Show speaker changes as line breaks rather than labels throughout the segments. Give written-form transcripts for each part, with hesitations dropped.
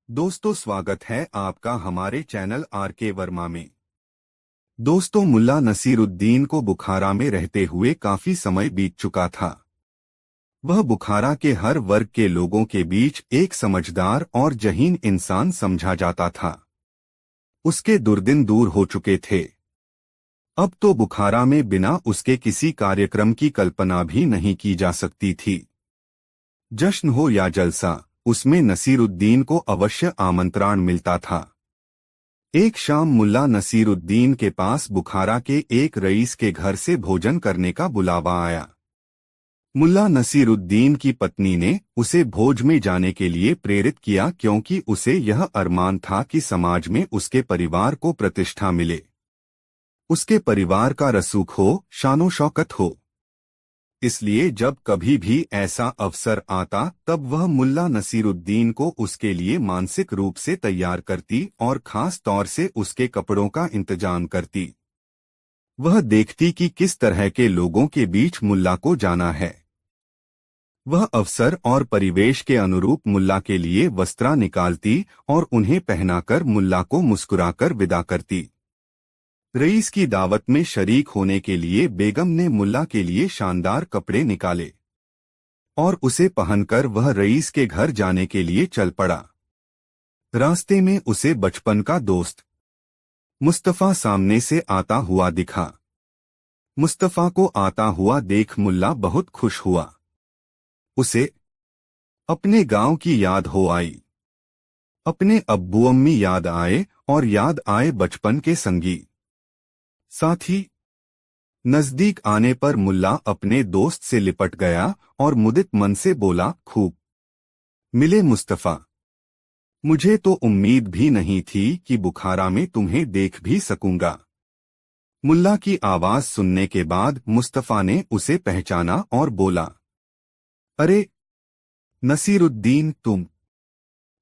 दोस्तों, स्वागत है आपका हमारे चैनल आर.के. वर्मा में। दोस्तों, मुल्ला नसीरुद्दीन को बुखारा में रहते हुए काफी समय बीत चुका था। वह बुखारा के हर वर्ग के लोगों के बीच एक समझदार और जहीन इंसान समझा जाता था। उसके दुर्दिन दूर हो चुके थे। अब तो बुखारा में बिना उसके किसी कार्यक्रम की कल्पना भी नहीं की जा सकती थी। जश्न हो या जलसा, उसमें नसीरुद्दीन को अवश्य आमंत्रण मिलता था। एक शाम मुल्ला नसीरुद्दीन के पास बुखारा के एक रईस के घर से भोजन करने का बुलावा आया। मुल्ला नसीरुद्दीन की पत्नी ने उसे भोज में जाने के लिए प्रेरित किया, क्योंकि उसे यह अरमान था कि समाज में उसके परिवार को प्रतिष्ठा मिले, उसके परिवार का रसूख हो, शानो शौकत हो। इसलिए जब कभी भी ऐसा अवसर आता तब वह मुल्ला नसीरुद्दीन को उसके लिए मानसिक रूप से तैयार करती और खास तौर से उसके कपड़ों का इंतजाम करती। वह देखती कि किस तरह के लोगों के बीच मुल्ला को जाना है। वह अवसर और परिवेश के अनुरूप मुल्ला के लिए वस्त्रा निकालती और उन्हें पहनाकर मुल्ला को मुस्कुराकर विदा करती। रईस की दावत में शरीक होने के लिए बेगम ने मुल्ला के लिए शानदार कपड़े निकाले और उसे पहनकर वह रईस के घर जाने के लिए चल पड़ा। रास्ते में उसे बचपन का दोस्त मुस्तफा सामने से आता हुआ दिखा। मुस्तफा को आता हुआ देख मुल्ला बहुत खुश हुआ। उसे अपने गांव की याद हो आई, अपने अब्बू अम्मी याद आए और याद आए बचपन के संगी साथी। नजदीक आने पर मुल्ला अपने दोस्त से लिपट गया और मुदित मन से बोला, खूब मिले मुस्तफा। मुझे तो उम्मीद भी नहीं थी कि बुखारा में तुम्हें देख भी सकूंगा। मुल्ला की आवाज सुनने के बाद मुस्तफा ने उसे पहचाना और बोला, अरे नसीरुद्दीन, तुम।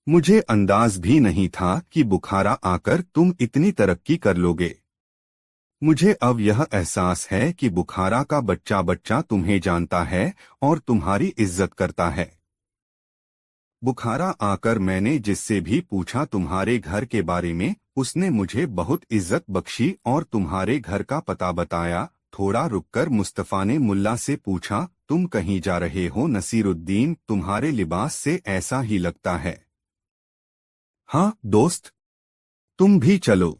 मुझे अंदाज भी नहीं था कि बुखारा आकर तुम इतनी तरक्की कर लोगे। मुझे अब यह एहसास है कि बुखारा का बच्चा बच्चा तुम्हें जानता है और तुम्हारी इज्जत करता है। बुखारा आकर मैंने जिससे भी पूछा तुम्हारे घर के बारे में, उसने मुझे बहुत इज्जत बख्शी और तुम्हारे घर का पता बताया। थोड़ा रुककर मुस्तफा ने मुल्ला से पूछा, तुम कहीं जा रहे हो नसीरुद्दीन? तुम्हारे लिबास से ऐसा ही लगता है। हाँ दोस्त, तुम भी चलो,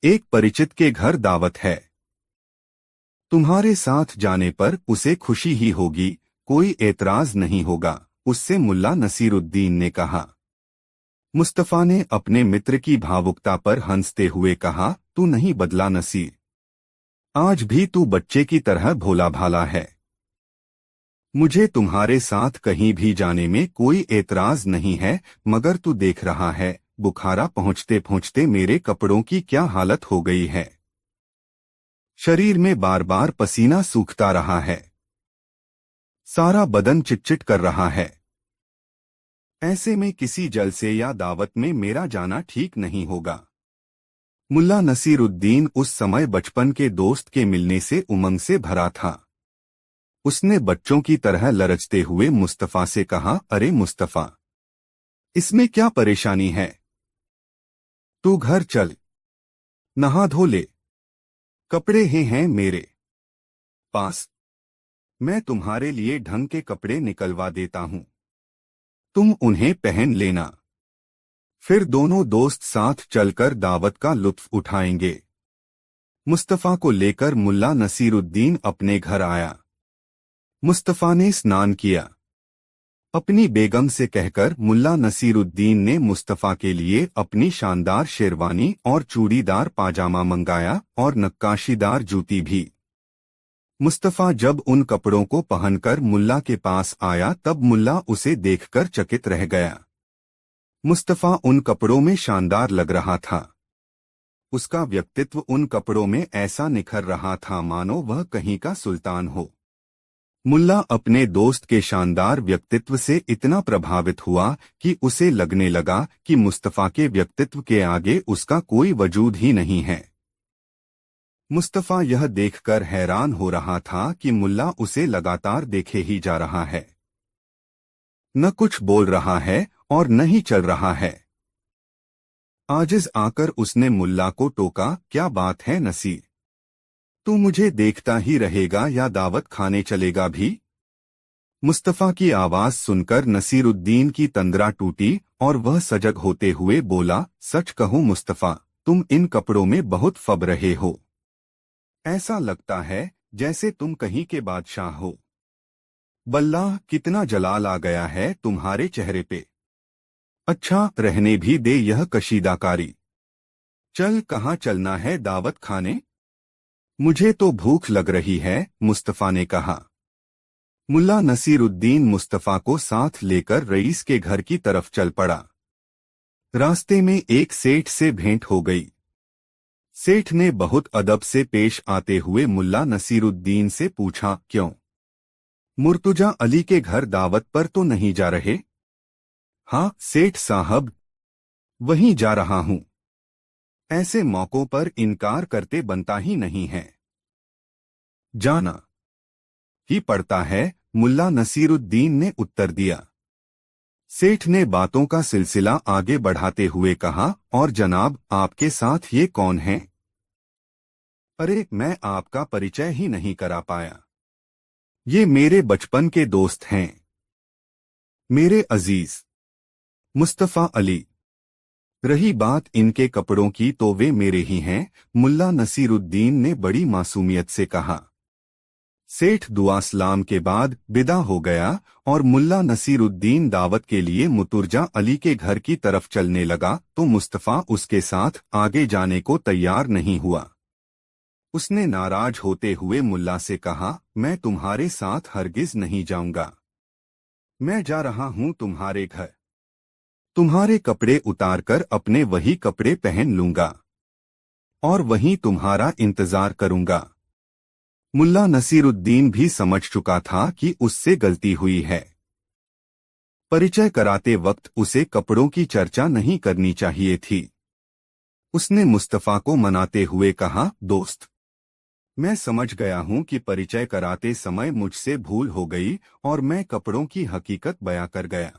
एक परिचित के घर दावत है। तुम्हारे साथ जाने पर उसे खुशी ही होगी, कोई एतराज नहीं होगा, उससे मुल्ला नसीरुद्दीन ने कहा। मुस्तफा ने अपने मित्र की भावुकता पर हंसते हुए कहा, तू नहीं बदला नसीर, आज भी तू बच्चे की तरह भोला भाला है। मुझे तुम्हारे साथ कहीं भी जाने में कोई एतराज नहीं है, मगर तू देख रहा है बुखारा पहुंचते पहुंचते मेरे कपड़ों की क्या हालत हो गई है। शरीर में बार बार पसीना सूखता रहा है, सारा बदन चिटचिट कर रहा है। ऐसे में किसी जलसे या दावत में मेरा जाना ठीक नहीं होगा। मुल्ला नसीरुद्दीन उस समय बचपन के दोस्त के मिलने से उमंग से भरा था। उसने बच्चों की तरह लरचते हुए मुस्तफा से कहा, अरे मुस्तफा, इसमें क्या परेशानी है? तू घर चल, नहा धो ले, कपड़े हैं मेरे पास, मैं तुम्हारे लिए ढंग के कपड़े निकलवा देता हूं, तुम उन्हें पहन लेना। फिर दोनों दोस्त साथ चलकर दावत का लुत्फ उठाएंगे। मुस्तफा को लेकर मुल्ला नसीरुद्दीन अपने घर आया। मुस्तफा ने स्नान किया। अपनी बेगम से कहकर मुल्ला नसीरुद्दीन ने मुस्तफा के लिए अपनी शानदार शेरवानी और चूड़ीदार पाजामा मंगाया और नक्काशीदार जूती भी। मुस्तफा जब उन कपड़ों को पहनकर मुल्ला के पास आया तब मुल्ला उसे देखकर चकित रह गया। मुस्तफा उन कपड़ों में शानदार लग रहा था। उसका व्यक्तित्व उन कपड़ों में ऐसा निखर रहा था मानो वह कहीं का सुल्तान हो। मुल्ला अपने दोस्त के शानदार व्यक्तित्व से इतना प्रभावित हुआ कि उसे लगने लगा कि मुस्तफा के व्यक्तित्व के आगे उसका कोई वजूद ही नहीं है। मुस्तफा यह देखकर हैरान हो रहा था कि मुल्ला उसे लगातार देखे ही जा रहा है। न कुछ बोल रहा है और न ही चल रहा है। आजिज आकर उसने मुल्ला को टोका, क्या बात है नसीर, तू मुझे देखता ही रहेगा या दावत खाने चलेगा भी? मुस्तफा की आवाज सुनकर नसीरुद्दीन की तंद्रा टूटी और वह सजग होते हुए बोला, सच कहूं मुस्तफा, तुम इन कपड़ों में बहुत फब रहे हो। ऐसा लगता है जैसे तुम कहीं के बादशाह हो। बल्लाह, कितना जलाल आ गया है तुम्हारे चेहरे पे। अच्छा, रहने भी दे यह कशीदाकारी। चल, कहाँ चलना है दावत खाने? मुझे तो भूख लग रही है, मुस्तफा ने कहा। मुल्ला नसीरुद्दीन मुस्तफा को साथ लेकर रईस के घर की तरफ चल पड़ा। रास्ते में एक सेठ से भेंट हो गई। सेठ ने बहुत अदब से पेश आते हुए मुल्ला नसीरुद्दीन से पूछा, क्यों? मुर्तुजा अली के घर दावत पर तो नहीं जा रहे? हाँ सेठ साहब, वहीं जा रहा हूं। ऐसे मौकों पर इनकार करते बनता ही नहीं है। जाना ही पड़ता है, मुल्ला नसीरुद्दीन ने उत्तर दिया। सेठ ने बातों का सिलसिला आगे बढ़ाते हुए कहा, और जनाब, आपके साथ ये कौन है? अरे, मैं आपका परिचय ही नहीं करा पाया। ये मेरे बचपन के दोस्त हैं, मेरे अजीज मुस्तफा अली। रही बात इनके कपड़ों की तो वे मेरे ही हैं, मुल्ला नसीरुद्दीन ने बड़ी मासूमियत से कहा। सेठ दुआ सलाम के बाद विदा हो गया और मुल्ला नसीरुद्दीन दावत के लिए मुतुर्जा अली के घर की तरफ चलने लगा तो मुस्तफा उसके साथ आगे जाने को तैयार नहीं हुआ। उसने नाराज होते हुए मुल्ला से कहा, मैं तुम्हारे साथ हरगिज नहीं जाऊंगा। मैं जा रहा हूं तुम्हारे घर। तुम्हारे कपड़े उतारकर अपने वही कपड़े पहन लूंगा और वहीं तुम्हारा इंतजार करूंगा। मुल्ला नसीरुद्दीन भी समझ चुका था कि उससे गलती हुई है। परिचय कराते वक्त उसे कपड़ों की चर्चा नहीं करनी चाहिए थी। उसने मुस्तफा को मनाते हुए कहा, दोस्त, मैं समझ गया हूं कि परिचय कराते समय मुझसे भूल हो गई और मैं कपड़ों की हकीकत बयां कर गया।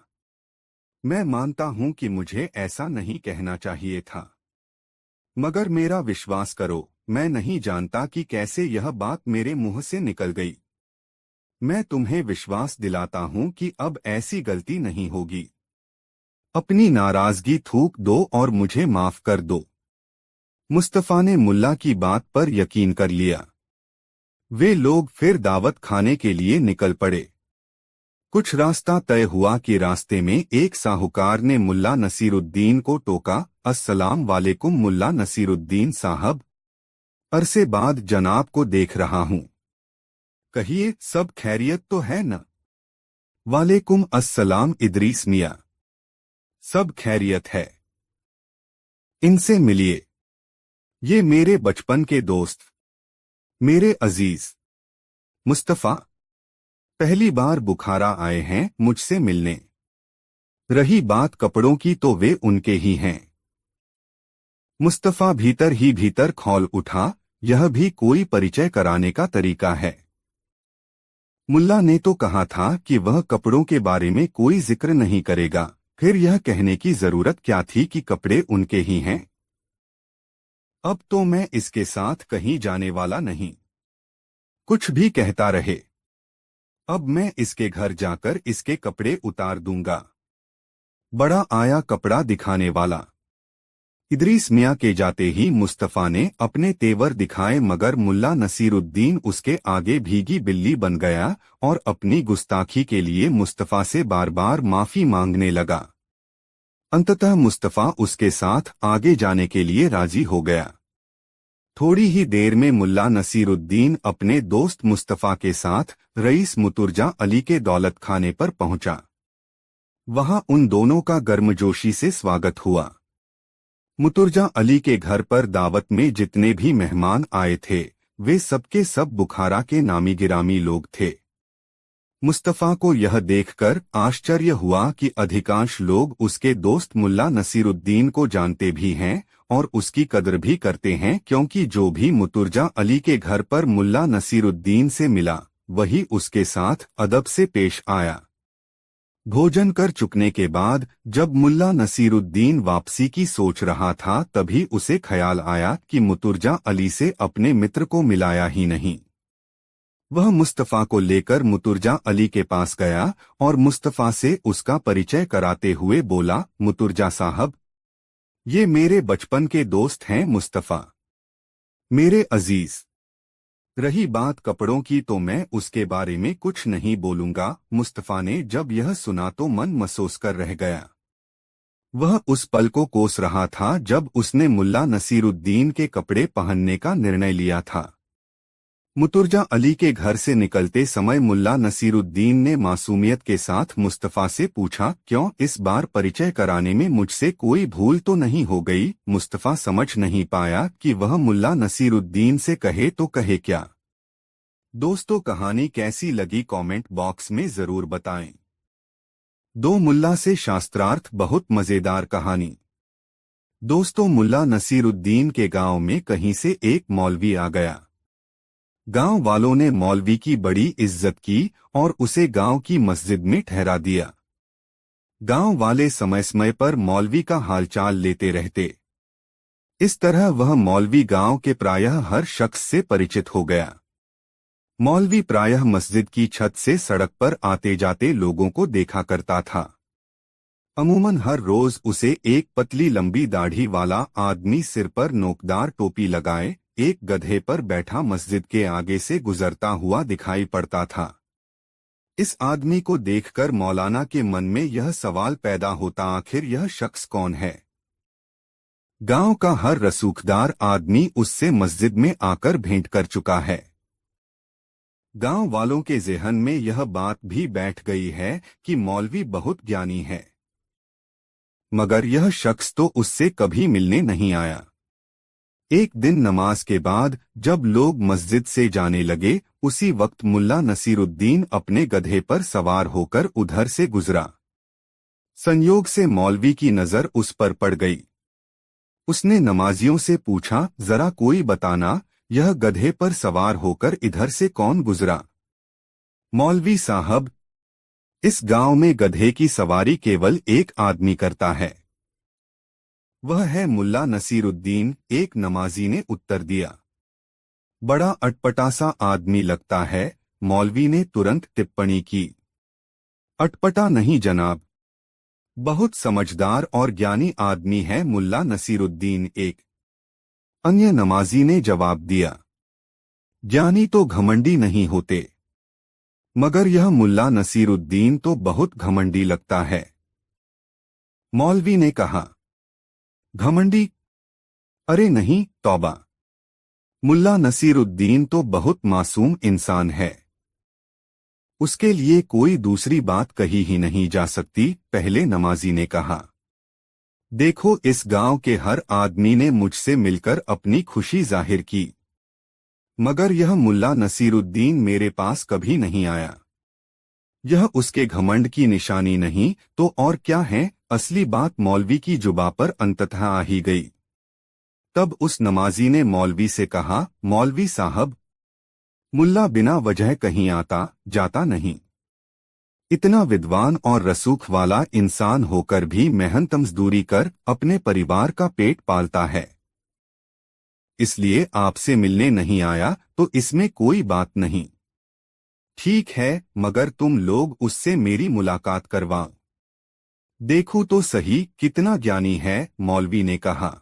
मैं मानता हूं कि मुझे ऐसा नहीं कहना चाहिए था, मगर मेरा विश्वास करो, मैं नहीं जानता कि कैसे यह बात मेरे मुंह से निकल गई। मैं तुम्हें विश्वास दिलाता हूं कि अब ऐसी गलती नहीं होगी। अपनी नाराजगी थूक दो और मुझे माफ कर दो। मुस्तफा ने मुल्ला की बात पर यकीन कर लिया। वे लोग फिर दावत खाने के लिए निकल पड़े। कुछ रास्ता तय हुआ कि रास्ते में एक साहूकार ने मुल्ला नसीरुद्दीन को टोका, अस्सलाम वालेकुम मुल्ला नसीरुद्दीन साहब, अरसे बाद जनाब को देख रहा हूं। कहिए, सब खैरियत तो है न? वालेकुम अस्सलाम इदरीस मियां, सब खैरियत है। इनसे मिलिए, ये मेरे बचपन के दोस्त, मेरे अजीज मुस्तफा, पहली बार बुखारा आए हैं मुझसे मिलने। रही बात कपड़ों की तो वे उनके ही हैं। मुस्तफा भीतर ही भीतर खौल उठा, यह भी कोई परिचय कराने का तरीका है। मुल्ला ने तो कहा था कि वह कपड़ों के बारे में कोई जिक्र नहीं करेगा, फिर यह कहने की जरूरत क्या थी कि कपड़े उनके ही हैं। अब तो मैं इसके साथ कहीं जाने वाला नहीं। कुछ भी कहता रहे, अब मैं इसके घर जाकर इसके कपड़े उतार दूंगा। बड़ा आया कपड़ा दिखाने वाला। इदरीस मियां के जाते ही मुस्तफा ने अपने तेवर दिखाए, मगर मुल्ला नसीरुद्दीन उसके आगे भीगी बिल्ली बन गया और अपनी गुस्ताखी के लिए मुस्तफा से बार बार माफी मांगने लगा। अंततः मुस्तफा उसके साथ आगे जाने के लिए राजी हो गया। थोड़ी ही देर में मुल्ला नसीरुद्दीन अपने दोस्त मुस्तफा के साथ रईस मुतुर्जा अली के दौलत खाने पर पहुंचा। वहां उन दोनों का गर्मजोशी से स्वागत हुआ। मुतुर्जा अली के घर पर दावत में जितने भी मेहमान आए थे, वे सबके सब बुखारा के नामी गिरामी लोग थे। मुस्तफा को यह देखकर आश्चर्य हुआ कि अधिकांश लोग उसके दोस्त मुल्ला नसीरुद्दीन को जानते भी हैं और उसकी कदर भी करते हैं, क्योंकि जो भी मुतुर्जा अली के घर पर मुल्ला नसीरुद्दीन से मिला, वही उसके साथ अदब से पेश आया। भोजन कर चुकने के बाद जब मुल्ला नसीरुद्दीन वापसी की सोच रहा था तभी उसे ख्याल आया कि मुतुर्जा अली से अपने मित्र को मिलाया ही नहीं। वह मुस्तफ़ा को लेकर मुतुर्जा अली के पास गया और मुस्तफ़ा से उसका परिचय कराते हुए बोला, मुतुर्जा साहब, ये मेरे बचपन के दोस्त हैं मुस्तफ़ा, मेरे अजीज। रही बात कपड़ों की तो मैं उसके बारे में कुछ नहीं बोलूंगा। मुस्तफ़ा ने जब यह सुना तो मन मसोस कर रह गया। वह उस पल को कोस रहा था जब उसने मुल्ला नसीरुद्दीन के कपड़े पहनने का निर्णय लिया था। मुतुर्जा अली के घर से निकलते समय मुल्ला नसीरुद्दीन ने मासूमियत के साथ मुस्तफ़ा से पूछा, क्यों इस बार परिचय कराने में मुझसे कोई भूल तो नहीं हो गई? मुस्तफ़ा समझ नहीं पाया कि वह मुल्ला नसीरुद्दीन से कहे तो कहे क्या। दोस्तों, कहानी कैसी लगी कमेंट बॉक्स में जरूर बताएं। दो मुल्ला से शास्त्रार्थ बहुत मजेदार कहानी। दोस्तों, मुल्ला नसीरुद्दीन के गांव में कहीं से एक मौलवी आ गया। गांव वालों ने मौलवी की बड़ी इज्जत की और उसे गांव की मस्जिद में ठहरा दिया। गांव वाले समय समय पर मौलवी का हालचाल लेते रहते। इस तरह वह मौलवी गांव के प्रायः हर शख्स से परिचित हो गया। मौलवी प्रायः मस्जिद की छत से सड़क पर आते जाते लोगों को देखा करता था। अमूमन हर रोज उसे एक पतली लंबी दाढ़ी वाला आदमी सिर पर नोकदार टोपी लगाए एक गधे पर बैठा मस्जिद के आगे से गुजरता हुआ दिखाई पड़ता था। इस आदमी को देखकर मौलाना के मन में यह सवाल पैदा होता, आखिर यह शख्स कौन है? गांव का हर रसूखदार आदमी उससे मस्जिद में आकर भेंट कर चुका है। गांव वालों के ज़हन में यह बात भी बैठ गई है कि मौलवी बहुत ज्ञानी है, मगर यह शख्स तो उससे कभी मिलने नहीं आया। एक दिन नमाज के बाद जब लोग मस्जिद से जाने लगे, उसी वक्त मुल्ला नसीरुद्दीन अपने गधे पर सवार होकर उधर से गुजरा। संयोग से मौलवी की नजर उस पर पड़ गई। उसने नमाजियों से पूछा, जरा कोई बताना, यह गधे पर सवार होकर इधर से कौन गुजरा? मौलवी साहब, इस गांव में गधे की सवारी केवल एक आदमी करता है, वह है मुल्ला नसीरुद्दीन, एक नमाजी ने उत्तर दिया। बड़ा अटपटा सा आदमी लगता है, मौलवी ने तुरंत टिप्पणी की। अटपटा नहीं जनाब, बहुत समझदार और ज्ञानी आदमी है मुल्ला नसीरुद्दीन, एक अन्य नमाजी ने जवाब दिया। ज्ञानी तो घमंडी नहीं होते, मगर यह मुल्ला नसीरुद्दीन तो बहुत घमंडी लगता है। मौलवी ने कहा। घमंडी? अरे नहीं, तौबा, मुल्ला नसीरुद्दीन तो बहुत मासूम इंसान है, उसके लिए कोई दूसरी बात कही ही नहीं जा सकती। पहले नमाजी ने कहा, देखो, इस गांव के हर आदमी ने मुझसे मिलकर अपनी खुशी जाहिर की, मगर यह मुल्ला नसीरुद्दीन मेरे पास कभी नहीं आया। यह उसके घमंड की निशानी नहीं तो और क्या है? असली बात मौलवी की जुबा पर अंततः आ ही गई। तब उस नमाजी ने मौलवी से कहा, मौलवी साहब, मुल्ला बिना वजह कहीं आता जाता नहीं। इतना विद्वान और रसूख वाला इंसान होकर भी मेहनत मजदूरी कर अपने परिवार का पेट पालता है, इसलिए आपसे मिलने नहीं आया तो इसमें कोई बात नहीं। ठीक है, मगर तुम लोग उससे मेरी मुलाकात करवाओ, देखो तो सही कितना ज्ञानी है, मौलवी ने कहा।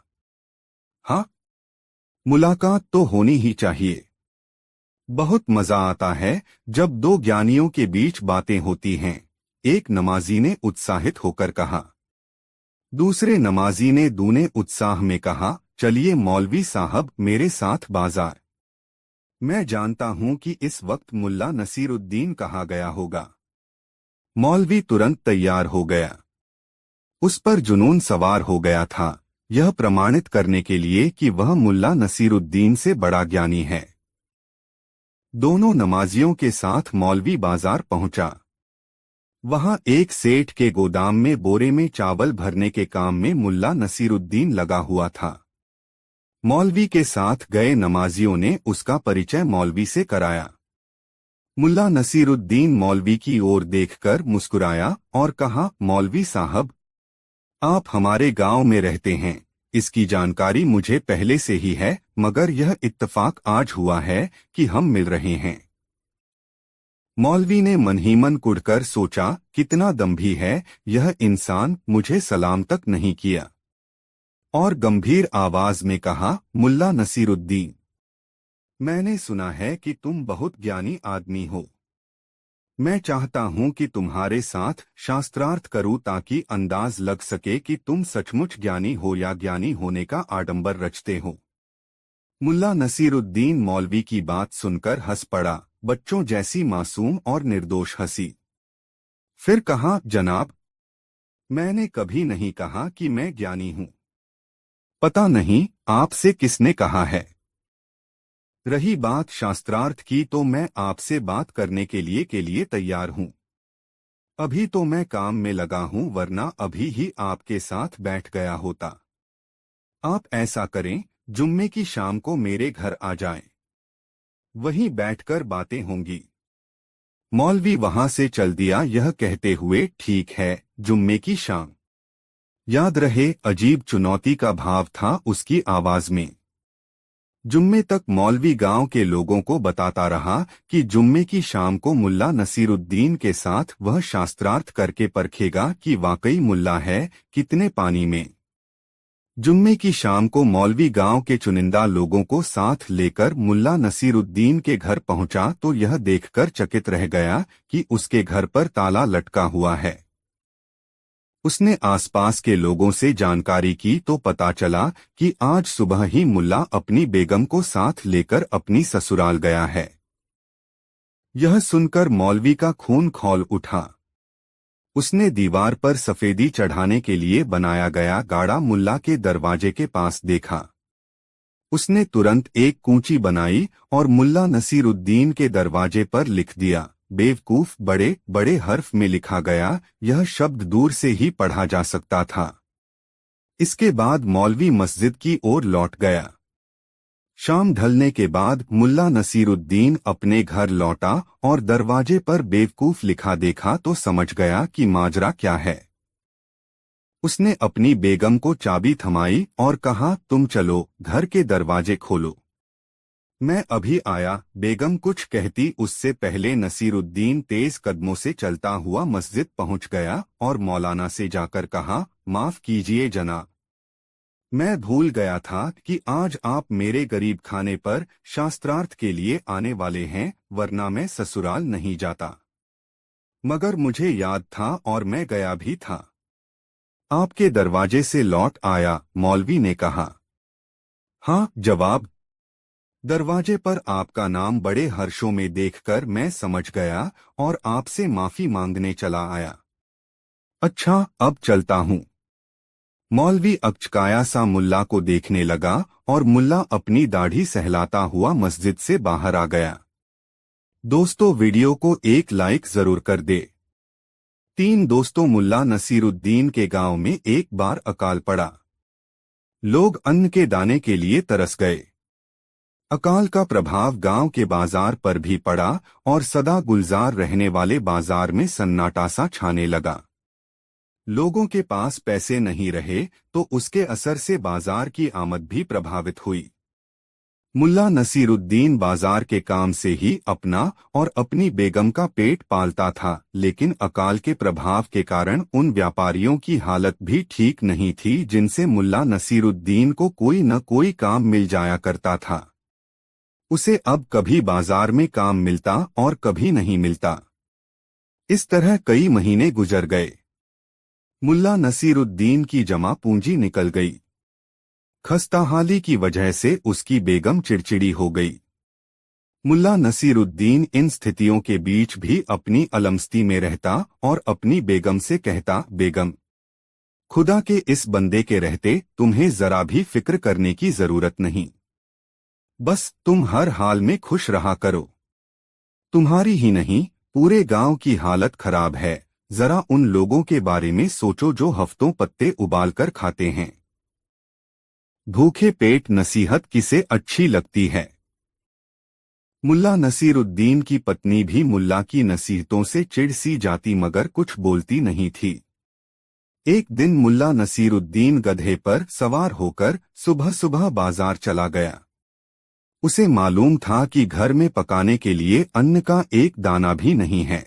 हाँ, मुलाकात तो होनी ही चाहिए। बहुत मजा आता है जब दो ज्ञानियों के बीच बातें होती हैं, एक नमाजी ने उत्साहित होकर कहा। दूसरे नमाजी ने दूने उत्साह में कहा, चलिए मौलवी साहब, मेरे साथ बाजार। मैं जानता हूं कि इस वक्त मुल्ला नसीरुद्दीन कहाँ गया होगा। मौलवी तुरंत तैयार हो गया। उस पर जुनून सवार हो गया था, यह प्रमाणित करने के लिए कि वह मुल्ला नसीरुद्दीन से बड़ा ज्ञानी है। दोनों नमाजियों के साथ मौलवी बाजार पहुंचा। वहां एक सेठ के गोदाम में बोरे में चावल भरने के काम में मुल्ला नसीरुद्दीन लगा हुआ था। मौलवी के साथ गए नमाजियों ने उसका परिचय मौलवी से कराया। मुल्ला नसीरुद्दीन मौलवी की ओर देखकर मुस्कुराया और कहा, मौलवी साहब, आप हमारे गांव में रहते हैं, इसकी जानकारी मुझे पहले से ही है, मगर यह इत्तफाक आज हुआ है कि हम मिल रहे हैं। मौलवी ने मन ही मन कुढ़कर सोचा, कितना दम्भी है यह इंसान, मुझे सलाम तक नहीं किया, और गंभीर आवाज में कहा, मुल्ला नसीरुद्दीन, मैंने सुना है कि तुम बहुत ज्ञानी आदमी हो। मैं चाहता हूं कि तुम्हारे साथ शास्त्रार्थ करूं ताकि अंदाज लग सके कि तुम सचमुच ज्ञानी हो या ज्ञानी होने का आडंबर रचते हो। मुल्ला नसीरुद्दीन मौलवी की बात सुनकर हंस पड़ा, बच्चों जैसी मासूम और निर्दोष हंसी। फिर कहा, जनाब, मैंने कभी नहीं कहा कि मैं ज्ञानी हूं। पता नहीं आपसे किसने कहा है। रही बात शास्त्रार्थ की, तो मैं आपसे बात करने के लिए तैयार हूं। अभी तो मैं काम में लगा हूं, वरना अभी ही आपके साथ बैठ गया होता। आप ऐसा करें, जुम्मे की शाम को मेरे घर आ जाएं। वहीं बैठकर बातें होंगी। मौलवी वहां से चल दिया, यह कहते हुए, ठीक है, जुम्मे की शाम। याद रहे, अजीब चुनौती का भाव था उसकी आवाज में। जुम्मे तक मौलवी गांव के लोगों को बताता रहा कि जुम्मे की शाम को मुल्ला नसीरुद्दीन के साथ वह शास्त्रार्थ करके परखेगा कि वाकई मुल्ला है, कितने पानी में। जुम्मे की शाम को मौलवी गांव के चुनिंदा लोगों को साथ लेकर मुल्ला नसीरुद्दीन के घर पहुंचा तो यह देखकर चकित रह गया कि उसके घर पर ताला लटका हुआ है। उसने आसपास के लोगों से जानकारी की तो पता चला कि आज सुबह ही मुल्ला अपनी बेगम को साथ लेकर अपनी ससुराल गया है। यह सुनकर मौलवी का खून खौल उठा। उसने दीवार पर सफेदी चढ़ाने के लिए बनाया गया गाड़ा मुल्ला के दरवाजे के पास देखा। उसने तुरंत एक कूंची बनाई और मुल्ला नसीरुद्दीन के दरवाजे पर लिख दिया, बेवकूफ, बड़े बड़े हर्फ में लिखा गया। यह शब्द दूर से ही पढ़ा जा सकता था। इसके बाद मौलवी मस्जिद की ओर लौट गया। शाम ढलने के बाद मुल्ला नसीरुद्दीन अपने घर लौटा और दरवाजे पर बेवकूफ लिखा देखा तो समझ गया कि माजरा क्या है। उसने अपनी बेगम को चाबी थमाई और कहा, तुम चलो, घर के दरवाजे खोलो। मैं अभी आया। बेगम कुछ कहती उससे पहले नसीरुद्दीन तेज कदमों से चलता हुआ मस्जिद पहुंच गया और मौलाना से जाकर कहा, माफ कीजिए जनाब, मैं भूल गया था कि आज आप मेरे गरीब खाने पर शास्त्रार्थ के लिए आने वाले हैं, वरना मैं ससुराल नहीं जाता। मगर मुझे याद था और मैं गया भी था। आपके दरवाजे से लौट आया, मौलवी ने कहा। हाँ, जवाब। दरवाजे पर आपका नाम बड़े हर्षों में देखकर मैं समझ गया और आपसे माफी मांगने चला आया। अच्छा, अब चलता हूँ। मौलवी अकचकाया सा मुल्ला को देखने लगा और मुल्ला अपनी दाढ़ी सहलाता हुआ मस्जिद से बाहर आ गया। दोस्तों, वीडियो को एक लाइक जरूर कर दे। 3 दोस्तों, मुल्ला नसीरुद्दीन के गांव में एक बार अकाल पड़ा। लोग अन्न के दाने के लिए तरस गए। अकाल का प्रभाव गांव के बाजार पर भी पड़ा और सदा गुलजार रहने वाले बाजार में सन्नाटा सा छाने लगा। लोगों के पास पैसे नहीं रहे तो उसके असर से बाजार की आमद भी प्रभावित हुई। मुल्ला नसीरुद्दीन बाजार के काम से ही अपना और अपनी बेगम का पेट पालता था, लेकिन अकाल के प्रभाव के कारण उन व्यापारियों की हालत भी ठीक नहीं थी जिनसे मुल्ला नसीरुद्दीन को कोई न कोई काम मिल जाया करता था। उसे अब कभी बाजार में काम मिलता और कभी नहीं मिलता। इस तरह कई महीने गुजर गए। मुल्ला नसीरुद्दीन की जमा पूंजी निकल गई। खस्ताहाली की वजह से उसकी बेगम चिड़चिड़ी हो गई। मुल्ला नसीरुद्दीन इन स्थितियों के बीच भी अपनी अलमस्ती में रहता और अपनी बेगम से कहता, बेगम, खुदा के इस बंदे के रहते तुम्हें जरा भी फिक्र करने की जरूरत नहीं। बस तुम हर हाल में खुश रहा करो। तुम्हारी ही नहीं, पूरे गांव की हालत खराब है। जरा उन लोगों के बारे में सोचो जो हफ्तों पत्ते उबालकर खाते हैं। भूखे पेट नसीहत किसे अच्छी लगती है। मुल्ला नसीरुद्दीन की पत्नी भी मुल्ला की नसीहतों से चिढ़ सी जाती मगर कुछ बोलती नहीं थी। एक दिन मुल्ला नसीरुद्दीन गधे पर सवार होकर सुबह सुबह बाजार चला गया। उसे मालूम था कि घर में पकाने के लिए अन्न का एक दाना भी नहीं है।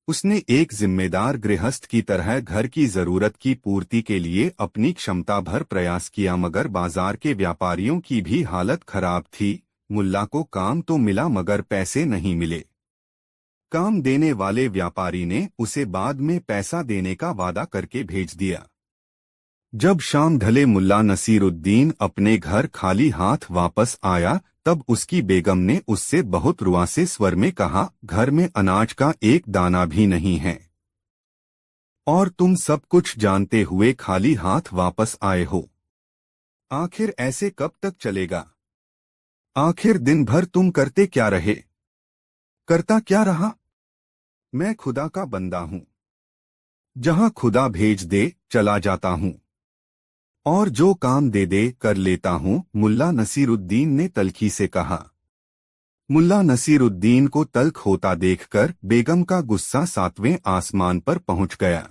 उसने एक जिम्मेदार गृहस्थ की तरह घर की जरूरत की पूर्ति के लिए अपनी क्षमता भर प्रयास किया मगर बाजार के व्यापारियों की भी हालत खराब थी। मुल्ला को काम तो मिला मगर पैसे नहीं मिले। काम देने वाले व्यापारी ने उसे बाद में पैसा देने का वादा करके भेज दिया। जब शाम ढले मुल्ला नसीरुद्दीन अपने घर खाली हाथ वापस आया तब उसकी बेगम ने उससे बहुत रुआसे स्वर में कहा, घर में अनाज का एक दाना भी नहीं है और तुम सब कुछ जानते हुए खाली हाथ वापस आए हो। आखिर ऐसे कब तक चलेगा? आखिर दिन भर तुम करते क्या रहे? करता क्या रहा? मैं खुदा का बंदा हूं। जहां खुदा भेज दे चला जाता हूं और जो काम दे दे कर लेता हूं, मुल्ला नसीरुद्दीन ने तल्खी से कहा। मुल्ला नसीरुद्दीन को तल्ख होता देखकर बेगम का गुस्सा सातवें आसमान पर पहुंच गया।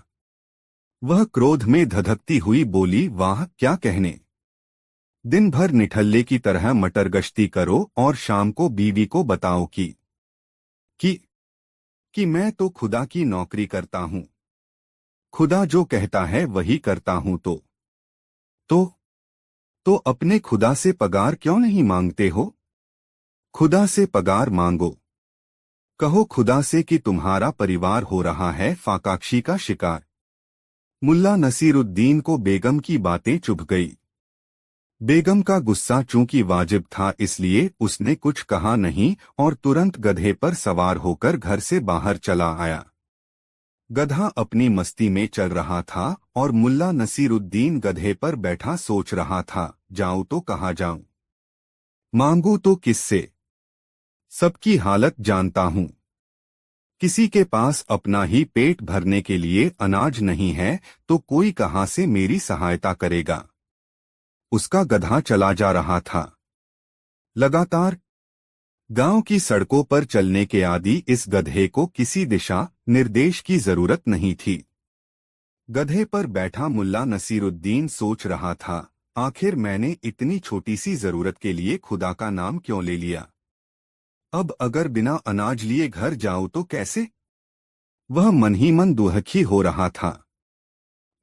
वह क्रोध में धधकती हुई बोली, वाह क्या कहने! दिन भर निठल्ले की तरह मटर गश्ती करो और शाम को बीवी को बताओ कि कि मैं तो खुदा की नौकरी करता हूं। खुदा जो कहता है वही करता हूं तो तो अपने खुदा से पगार क्यों नहीं मांगते हो? खुदा से पगार मांगो। कहो खुदा से कि तुम्हारा परिवार हो रहा है फाकाक्षी का शिकार। मुल्ला नसीरुद्दीन को बेगम की बातें चुभ गई। बेगम का गुस्सा चूंकि वाजिब था इसलिए उसने कुछ कहा नहीं और तुरंत गधे पर सवार होकर घर से बाहर चला आया। गधा अपनी मस्ती में चल रहा था और मुल्ला नसीरुद्दीन गधे पर बैठा सोच रहा था, जाऊं तो कहाँ जाऊं? मांगू तो किससे? सबकी हालत जानता हूं। किसी के पास अपना ही पेट भरने के लिए अनाज नहीं है तो कोई कहां से मेरी सहायता करेगा? उसका गधा चला जा रहा था। लगातार गांव की सड़कों पर चलने के आदी इस गधे को किसी दिशा निर्देश की जरूरत नहीं थी। गधे पर बैठा मुल्ला नसीरुद्दीन सोच रहा था, आखिर मैंने इतनी छोटी सी जरूरत के लिए खुदा का नाम क्यों ले लिया? अब अगर बिना अनाज लिए घर जाऊं तो कैसे? वह मन ही मन दुखी हो रहा था।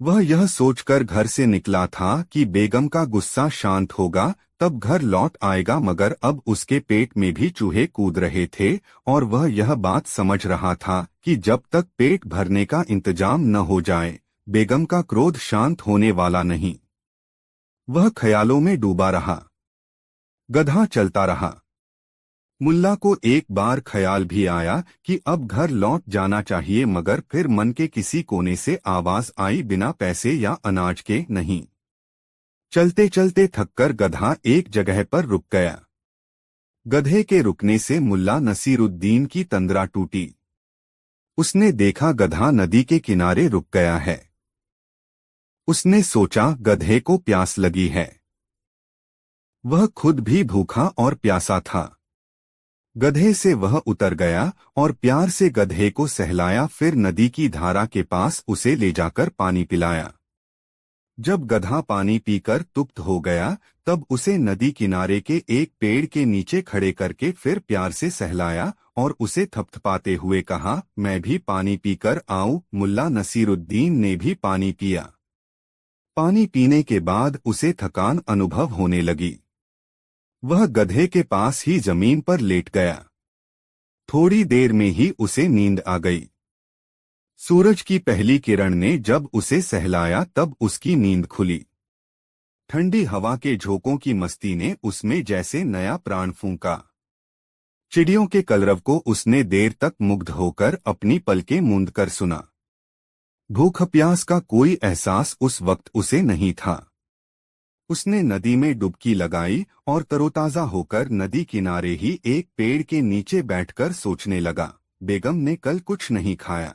वह यह सोचकर घर से निकला था कि बेगम का गुस्सा शांत होगा तब घर लौट आएगा मगर अब उसके पेट में भी चूहे कूद रहे थे और वह यह बात समझ रहा था कि जब तक पेट भरने का इंतजाम न हो जाए बेगम का क्रोध शांत होने वाला नहीं। वह ख्यालों में डूबा रहा। गधा चलता रहा। मुल्ला को एक बार ख्याल भी आया कि अब घर लौट जाना चाहिए मगर फिर मन के किसी कोने से आवाज आई, बिना पैसे या अनाज के नहीं। चलते चलते थककर गधा एक जगह पर रुक गया। गधे के रुकने से मुल्ला नसीरुद्दीन की तंद्रा टूटी। उसने देखा गधा नदी के किनारे रुक गया है। उसने सोचा गधे को प्यास लगी है। वह खुद भी भूखा और प्यासा था। गधे से वह उतर गया और प्यार से गधे को सहलाया, फिर नदी की धारा के पास उसे ले जाकर पानी पिलाया। जब गधा पानी पीकर तृप्त हो गया तब उसे नदी किनारे के एक पेड़ के नीचे खड़े करके फिर प्यार से सहलाया और उसे थपथपाते हुए कहा, मैं भी पानी पीकर आऊं। मुल्ला नसीरुद्दीन ने भी पानी पिया। पानी पीने के बाद उसे थकान अनुभव होने लगी। वह गधे के पास ही जमीन पर लेट गया। थोड़ी देर में ही उसे नींद आ गई। सूरज की पहली किरण ने जब उसे सहलाया तब उसकी नींद खुली। ठंडी हवा के झोंकों की मस्ती ने उसमें जैसे नया प्राण फूंका। चिड़ियों के कलरव को उसने देर तक मुग्ध होकर अपनी पलकें मूंद कर सुना। भूख प्यास का कोई एहसास उस वक्त उसे नहीं था। उसने नदी में डुबकी लगाई और तरोताजा होकर नदी किनारे ही एक पेड़ के नीचे बैठकर सोचने लगा, बेगम ने कल कुछ नहीं खाया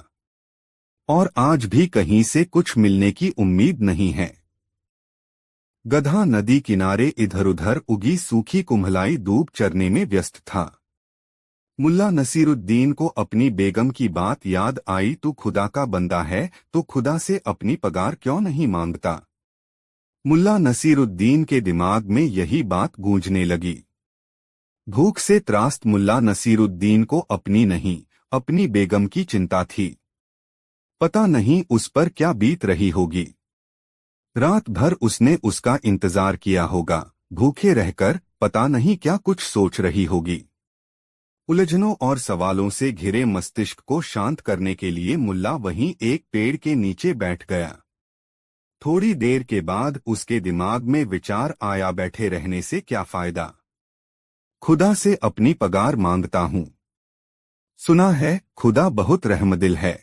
और आज भी कहीं से कुछ मिलने की उम्मीद नहीं है। गधा नदी किनारे इधर उधर उगी सूखी कुम्हलाई दूब चरने में व्यस्त था। मुल्ला नसीरुद्दीन को अपनी बेगम की बात याद आई। तू खुदा का बंदा है तो खुदा से अपनी पगार क्यों नहीं मांगता। मुल्ला नसीरुद्दीन के दिमाग में यही बात गूंजने लगी। भूख से त्रास्त मुल्ला नसीरुद्दीन को अपनी नहीं, अपनी बेगम की चिंता थी। पता नहीं उस पर क्या बीत रही होगी। रात भर उसने उसका इंतजार किया होगा। भूखे रहकर पता नहीं क्या कुछ सोच रही होगी। उलझनों और सवालों से घिरे मस्तिष्क को शांत करने के लिए मुल्ला वहीं एक पेड़ के नीचे बैठ गया। थोड़ी देर के बाद उसके दिमाग में विचार आया, बैठे रहने से क्या फायदा। खुदा से अपनी पगार मांगता हूँ। सुना है खुदा बहुत रहमदिल है।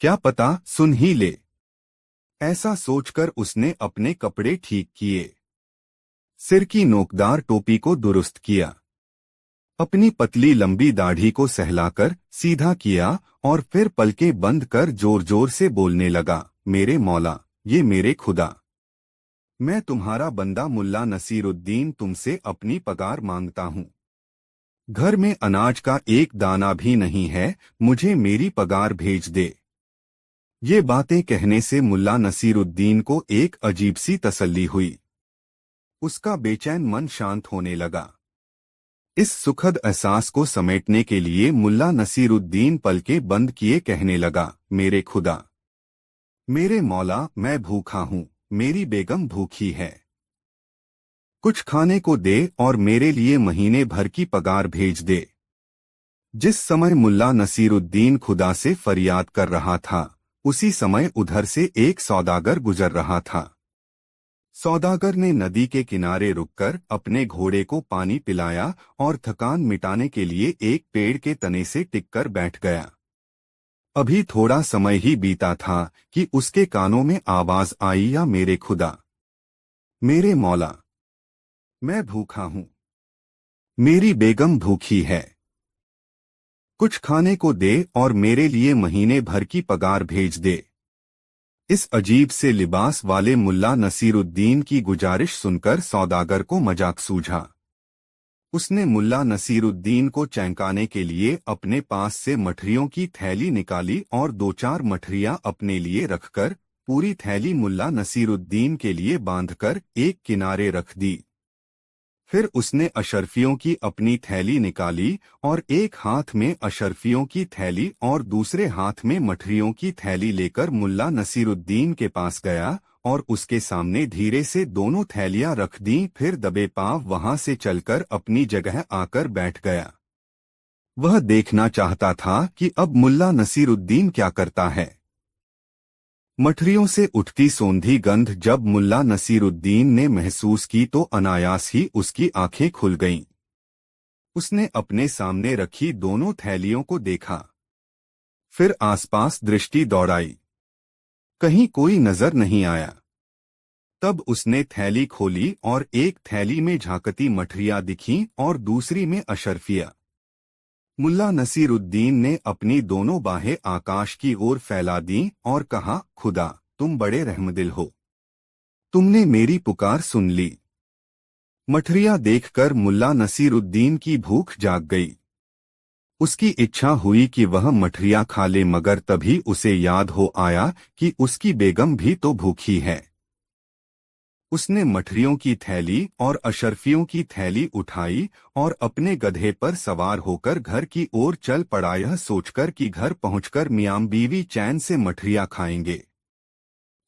क्या पता सुन ही ले। ऐसा सोचकर उसने अपने कपड़े ठीक किए, सिर की नोकदार टोपी को दुरुस्त किया, अपनी पतली लंबी दाढ़ी को सहलाकर सीधा किया और फिर पलकें बंद कर जोर जोर से बोलने लगा, मेरे मौला, ये मेरे खुदा, मैं तुम्हारा बंदा मुल्ला नसीरुद्दीन तुमसे अपनी पगार मांगता हूँ। घर में अनाज का एक दाना भी नहीं है, मुझे मेरी पगार भेज दे। ये बातें कहने से मुल्ला नसीरुद्दीन को एक अजीब सी तसल्ली हुई। उसका बेचैन मन शांत होने लगा। इस सुखद एहसास को समेटने के लिए मुल्ला नसीरुद्दीन पलकें बंद किए कहने लगा, मेरे खुदा, मेरे मौला, मैं भूखा हूँ, मेरी बेगम भूखी है। कुछ खाने को दे और मेरे लिए महीने भर की पगार भेज दे। जिस समय मुल्ला नसीरुद्दीन खुदा से फरियाद कर रहा था, उसी समय उधर से एक सौदागर गुजर रहा था। सौदागर ने नदी के किनारे रुककर अपने घोड़े को पानी पिलाया और थकान मिटाने के लिए एक पेड़ के तने से टिककर बैठ गया। अभी थोड़ा समय ही बीता था कि उसके कानों में आवाज आई, या मेरे खुदा, मेरे मौला, मैं भूखा हूँ, मेरी बेगम भूखी है। कुछ खाने को दे और मेरे लिए महीने भर की पगार भेज दे। इस अजीब से लिबास वाले मुल्ला नसीरुद्दीन की गुजारिश सुनकर सौदागर को मजाक सूझा। उसने मुल्ला नसीरुद्दीन को चौंकाने के लिए अपने पास से मठरियों की थैली निकाली और दो चार मठरियां अपने लिए रखकर पूरी थैली मुल्ला नसीरुद्दीन के लिए बांधकर एक किनारे रख दी। फिर उसने अशरफियों की अपनी थैली निकाली और एक हाथ में अशरफियों की थैली और दूसरे हाथ में मठरियों की थैली लेकर मुल्ला नसीरुद्दीन के पास गया और उसके सामने धीरे से दोनों थैलियां रख दी। फिर दबे पांव वहां से चलकर अपनी जगह आकर बैठ गया। वह देखना चाहता था कि अब मुल्ला नसीरुद्दीन क्या करता है। मठरियों से उठती सोंधी गंध जब मुल्ला नसीरुद्दीन ने महसूस की तो अनायास ही उसकी आंखें खुल गईं। उसने अपने सामने रखी दोनों थैलियों को देखा, फिर आसपास दृष्टि दौड़ाई, कहीं कोई नजर नहीं आया। तब उसने थैली खोली और एक थैली में झांकती मठरियां दिखीं और दूसरी में अशरफिया। मुल्ला नसीरुद्दीन ने अपनी दोनों बाहें आकाश की ओर फैला दी और कहा, खुदा, तुम बड़े रहमदिल हो, तुमने मेरी पुकार सुन ली। मठरियां देखकर मुल्ला नसीरुद्दीन की भूख जाग गई। उसकी इच्छा हुई कि वह मठरियां खा ले, मगर तभी उसे याद हो आया कि उसकी बेगम भी तो भूखी है। उसने मठरियों की थैली और अशरफियों की थैली उठाई और अपने गधे पर सवार होकर घर की ओर चल पड़ा, यह सोचकर कि घर पहुंचकर मियां बीवी चैन से मठरियां खाएंगे।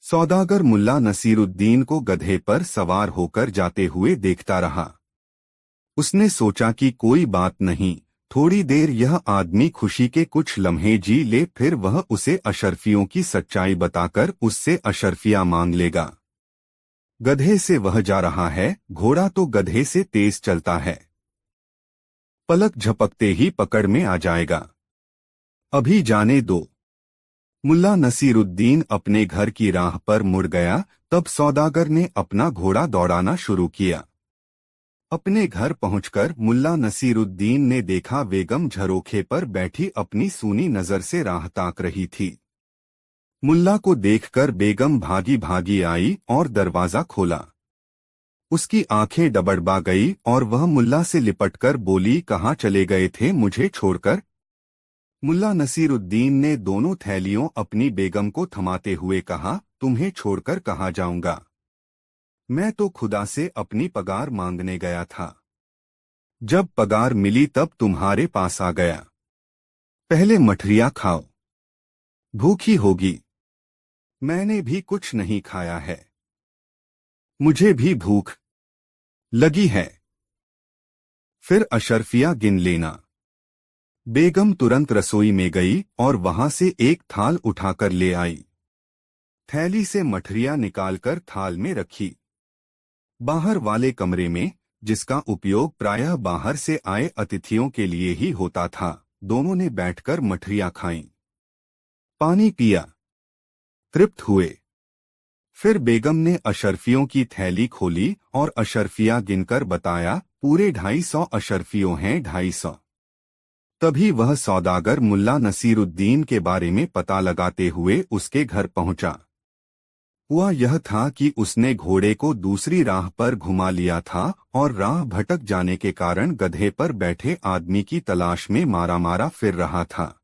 सौदागर मुल्ला नसीरुद्दीन को गधे पर सवार होकर जाते हुए देखता रहा। उसने सोचा कि कोई बात नहीं, थोड़ी देर यह आदमी खुशी के कुछ लम्हे जी ले, फिर वह उसे अशरफियों की सच्चाई बताकर उससे अशरफियां मांग लेगा। गधे से वह जा रहा है, घोड़ा तो गधे से तेज चलता है, पलक झपकते ही पकड़ में आ जाएगा। अभी जाने दो। मुल्ला नसीरुद्दीन अपने घर की राह पर मुड़ गया। तब सौदागर ने अपना घोड़ा दौड़ाना शुरू किया। अपने घर पहुंचकर मुल्ला नसीरुद्दीन ने देखा बेगम झरोखे पर बैठी अपनी सूनी नजर से राह ताक रही थी। मुल्ला को देखकर बेगम भागी भागी आई और दरवाजा खोला। उसकी आंखें डबडबा गई और वह मुल्ला से लिपटकर बोली, कहाँ चले गए थे मुझे छोड़कर? मुल्ला नसीरुद्दीन ने दोनों थैलियों अपनी बेगम को थमाते हुए कहा, तुम्हें छोड़कर कहाँ जाऊंगा? मैं तो खुदा से अपनी पगार मांगने गया था। जब पगार मिली तब तुम्हारे पास आ गया। पहले मठरिया खाओ, भूखी होगी। मैंने भी कुछ नहीं खाया है। मुझे भी भूख लगी है। फिर अशरफिया गिन लेना। बेगम तुरंत रसोई में गई और वहां से एक थाल उठाकर ले आई। थैली से मठरिया निकालकर थाल में रखी। बाहर वाले कमरे में, जिसका उपयोग प्रायः बाहर से आए अतिथियों के लिए ही होता था, दोनों ने बैठकर मठरिया खाईं। पानी पिया, तृप्त हुए। फिर बेगम ने अशरफियों की थैली खोली और अशरफिया गिनकर बताया, पूरे 250 अशरफियों हैं, 250। तभी वह सौदागर मुल्ला नसीरुद्दीन के बारे में पता लगाते हुए उसके घर पहुंचा। हुआ यह था कि उसने घोड़े को दूसरी राह पर घुमा लिया था और राह भटक जाने के कारण गधे पर बैठे आदमी की तलाश में मारा मारा फिर रहा था।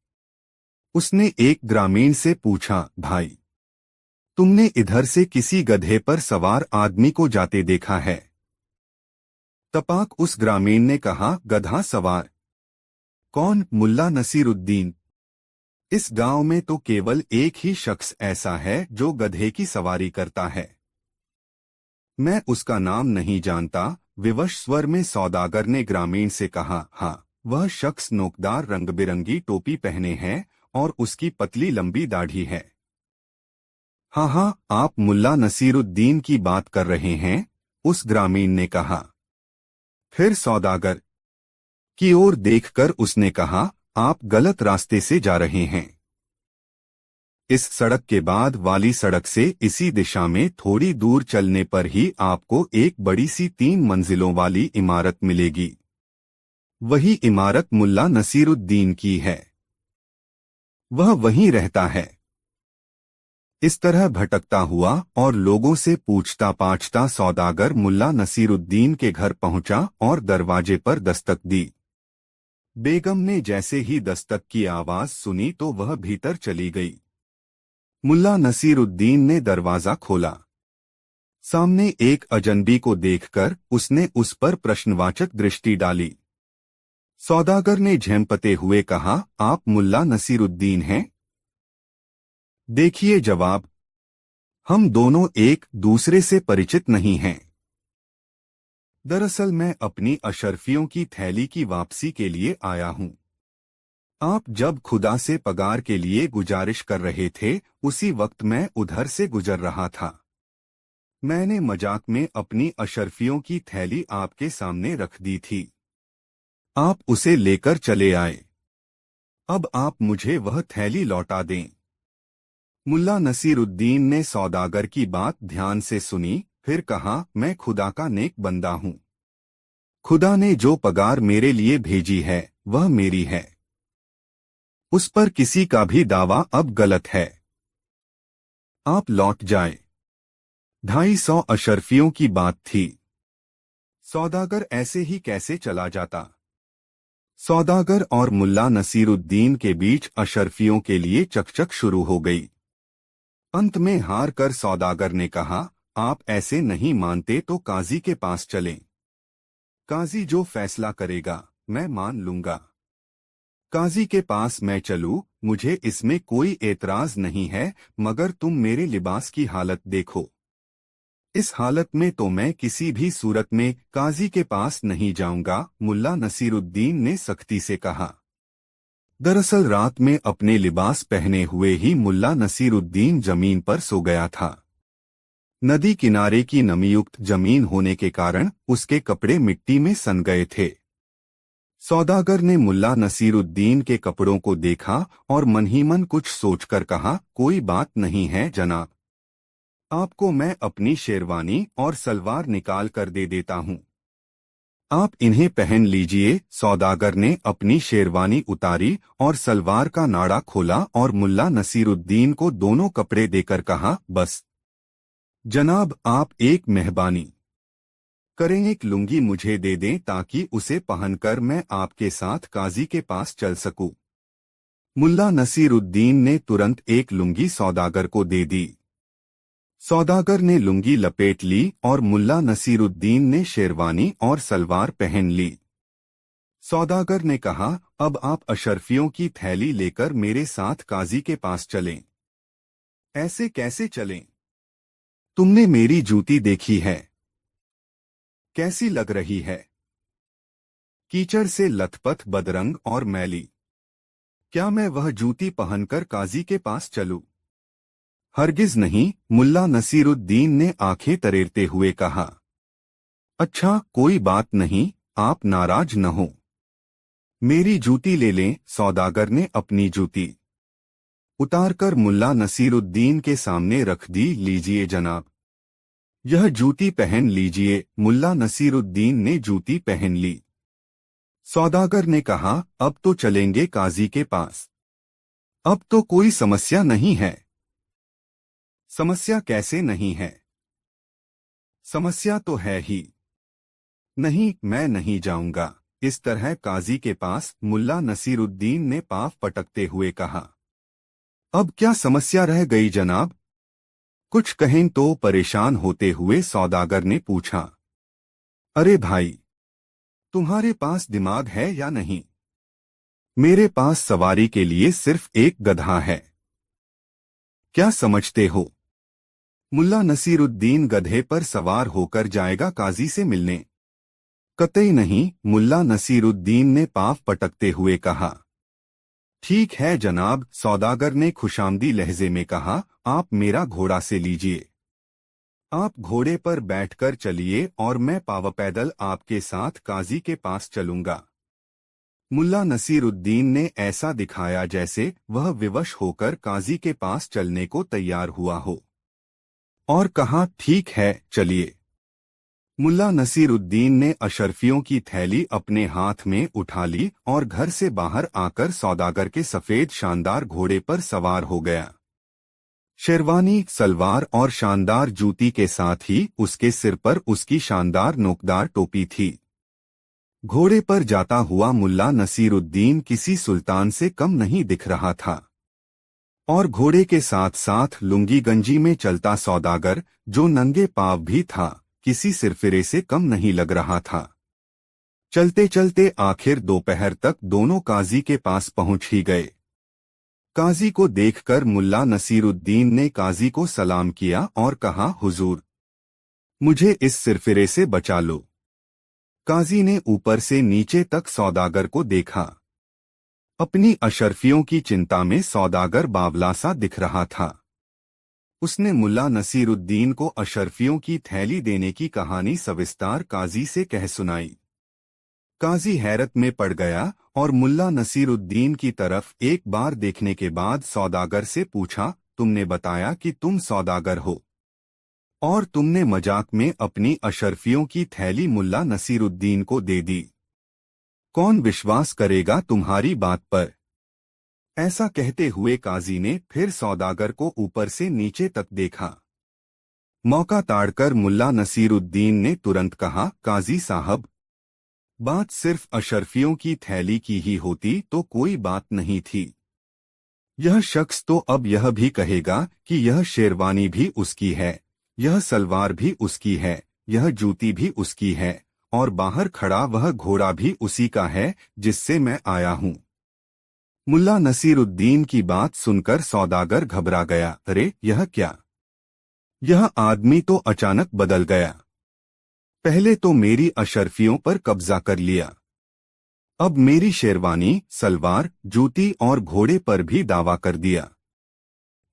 उसने एक ग्रामीण से पूछा, भाई, तुमने इधर से किसी गधे पर सवार आदमी को जाते देखा है? तपाक उस ग्रामीण ने कहा, गधा सवार? कौन? मुल्ला नसीरुद्दीन। इस गांव में तो केवल एक ही शख्स ऐसा है जो गधे की सवारी करता है। मैं उसका नाम नहीं जानता, विवश स्वर में सौदागर ने ग्रामीण से कहा। हाँ, वह शख्स नोकदार रंग-बिरंगी टोपी पहने है और उसकी पतली लंबी दाढ़ी है। हाँ हाँ, आप मुल्ला नसीरुद्दीन की बात कर रहे हैं, उस ग्रामीण ने कहा। फिर सौदागर की ओर देखकर उसने कहा, आप गलत रास्ते से जा रहे हैं। इस सड़क के बाद वाली सड़क से इसी दिशा में थोड़ी दूर चलने पर ही आपको एक बड़ी सी 3 मंजिलों वाली इमारत मिलेगी। वही इमारत मुल्ला नसीरुद्दीन की है। वह वहीं रहता है। इस तरह भटकता हुआ और लोगों से पूछता पाछता सौदागर मुल्ला नसीरुद्दीन के घर पहुंचा और दरवाजे पर दस्तक दी। बेगम ने जैसे ही दस्तक की आवाज सुनी तो वह भीतर चली गई। मुल्ला नसीरुद्दीन ने दरवाजा खोला। सामने एक अजनबी को देखकर उसने उस पर प्रश्नवाचक दृष्टि डाली। सौदागर ने झेंपते हुए कहा, आप मुल्ला नसीरुद्दीन हैं? देखिए जवाब, हम दोनों एक दूसरे से परिचित नहीं हैं। दरअसल मैं अपनी अशरफियों की थैली की वापसी के लिए आया हूं। आप जब खुदा से पगार के लिए गुजारिश कर रहे थे, उसी वक्त मैं उधर से गुजर रहा था। मैंने मजाक में अपनी अशरफियों की थैली आपके सामने रख दी थी। आप उसे लेकर चले आए। अब आप मुझे वह थैली लौटा दें। मुल्ला नसीरुद्दीन ने सौदागर की बात ध्यान से सुनी, फिर कहा, मैं खुदा का नेक बंदा हूं। खुदा ने जो पगार मेरे लिए भेजी है, वह मेरी है। उस पर किसी का भी दावा अब गलत है। आप लौट जाए। 250 अशरफियों की बात थी। सौदागर ऐसे ही कैसे चला जाता? सौदागर और मुल्ला नसीरुद्दीन के बीच अशरफियों के लिए चकचक शुरू हो गई। अंत में हार कर सौदागर ने कहा, आप ऐसे नहीं मानते तो काजी के पास चलें। काजी जो फैसला करेगा, मैं मान लूंगा। काजी के पास मैं चलूं, मुझे इसमें कोई एतराज नहीं है, मगर तुम मेरे लिबास की हालत देखो। इस हालत में तो मैं किसी भी सूरत में काजी के पास नहीं जाऊंगा, मुल्ला नसीरुद्दीन ने सख्ती से कहा। दरअसल रात में अपने लिबास पहने हुए ही मुल्ला नसीरुद्दीन जमीन पर सो गया था। नदी किनारे की नमीयुक्त जमीन होने के कारण उसके कपड़े मिट्टी में सन गए थे। सौदागर ने मुल्ला नसीरुद्दीन के कपड़ों को देखा और मन ही मन कुछ सोचकर कहा, कोई बात नहीं है जनाब। आपको मैं अपनी शेरवानी और सलवार निकाल कर दे देता हूँ। आप इन्हें पहन लीजिए। सौदागर ने अपनी शेरवानी उतारी और सलवार का नाड़ा खोला और मुल्ला नसीरुद्दीन को दोनों कपड़े देकर कहा, बस जनाब, आप एक मेहरबानी करें, एक लुंगी मुझे दे दें ताकि उसे पहनकर मैं आपके साथ काजी के पास चल सकूं। मुल्ला नसीरुद्दीन ने तुरंत एक लुंगी सौदागर को दे दी। सौदागर ने लुंगी लपेट ली और मुल्ला नसीरुद्दीन ने शेरवानी और सलवार पहन ली। सौदागर ने कहा, अब आप अशरफियों की थैली लेकर मेरे साथ काजी के पास चलें। ऐसे कैसे चलें? तुमने मेरी जूती देखी है? कैसी लग रही है? कीचड़ से लथपथ, बदरंग और मैली। क्या मैं वह जूती पहनकर काजी के पास चलूं? हरगिज नहीं, मुल्ला नसीरुद्दीन ने आंखें तरेरते हुए कहा। अच्छा, कोई बात नहीं, आप नाराज न हो। मेरी जूती ले लें। सौदागर ने अपनी जूती उतारकर मुल्ला नसीरुद्दीन के सामने रख दी। लीजिए जनाब, यह जूती पहन लीजिए। मुल्ला नसीरुद्दीन ने जूती पहन ली। सौदागर ने कहा, अब तो चलेंगे काजी के पास। अब तो कोई समस्या नहीं है। समस्या कैसे नहीं है? समस्या तो है ही। नहीं, मैं नहीं जाऊंगा। इस तरह काजी के पास मुल्ला नसीरुद्दीन ने पाँव पटकते हुए कहा। अब क्या समस्या रह गई जनाब? कुछ कहें तो परेशान होते हुए सौदागर ने पूछा। अरे भाई, तुम्हारे पास दिमाग है या नहीं? मेरे पास सवारी के लिए सिर्फ एक गधा है। क्या समझते हो? मुल्ला नसीरुद्दीन गधे पर सवार होकर जाएगा काजी से मिलने? कतई नहीं, मुल्ला नसीरुद्दीन ने पाँव पटकते हुए कहा। ठीक है जनाब, सौदागर ने खुशामदी लहजे में कहा, आप मेरा घोड़ा से लीजिए। आप घोड़े पर बैठकर चलिए और मैं पावपैदल आपके साथ काजी के पास चलूंगा। मुल्ला नसीरुद्दीन ने ऐसा दिखाया जैसे वह विवश होकर काजी के पास चलने को तैयार हुआ हो, और कहा, ठीक है, चलिए। मुल्ला नसीरुद्दीन ने अशरफियों की थैली अपने हाथ में उठा ली और घर से बाहर आकर सौदागर के सफेद शानदार घोड़े पर सवार हो गया। शेरवानी, सलवार और शानदार जूती के साथ ही उसके सिर पर उसकी शानदार नोकदार टोपी थी। घोड़े पर जाता हुआ मुल्ला नसीरुद्दीन किसी सुल्तान से कम नहीं दिख रहा था, और घोड़े के साथ साथ लुंगी गंजी में चलता सौदागर, जो नंगे पांव भी था, किसी सिरफिरे से कम नहीं लग रहा था। चलते चलते आखिर दोपहर तक दोनों काजी के पास पहुंच ही गए। काजी को देखकर मुल्ला नसीरुद्दीन ने काजी को सलाम किया और कहा, हुजूर, मुझे इस सिरफिरे से बचा लो। काजी ने ऊपर से नीचे तक सौदागर को देखा। अपनी अशरफियों की चिंता में सौदागर बावला सा दिख रहा था। उसने मुल्ला नसीरुद्दीन को अशरफियों की थैली देने की कहानी सविस्तार काजी से कह सुनाई। काजी हैरत में पड़ गया और मुल्ला नसीरुद्दीन की तरफ एक बार देखने के बाद सौदागर से पूछा, तुमने बताया कि तुम सौदागर हो और तुमने मजाक में अपनी अशरफियों की थैली मुल्ला नसीरुद्दीन को दे दी। कौन विश्वास करेगा तुम्हारी बात पर? ऐसा कहते हुए काजी ने फिर सौदागर को ऊपर से नीचे तक देखा। मौका ताड़कर मुल्ला नसीरुद्दीन ने तुरंत कहा, काजी साहब, बात सिर्फ अशरफियों की थैली की ही होती तो कोई बात नहीं थी। यह शख्स तो अब यह भी कहेगा कि यह शेरवानी भी उसकी है, यह सलवार भी उसकी है, यह जूती भी उसकी है, और बाहर खड़ा वह घोड़ा भी उसी का है जिससे मैं आया हूं। मुल्ला नसीरुद्दीन की बात सुनकर सौदागर घबरा गया। अरे, यह क्या? यह आदमी तो अचानक बदल गया। पहले तो मेरी अशरफियों पर कब्जा कर लिया, अब मेरी शेरवानी, सलवार, जूती और घोड़े पर भी दावा कर दिया।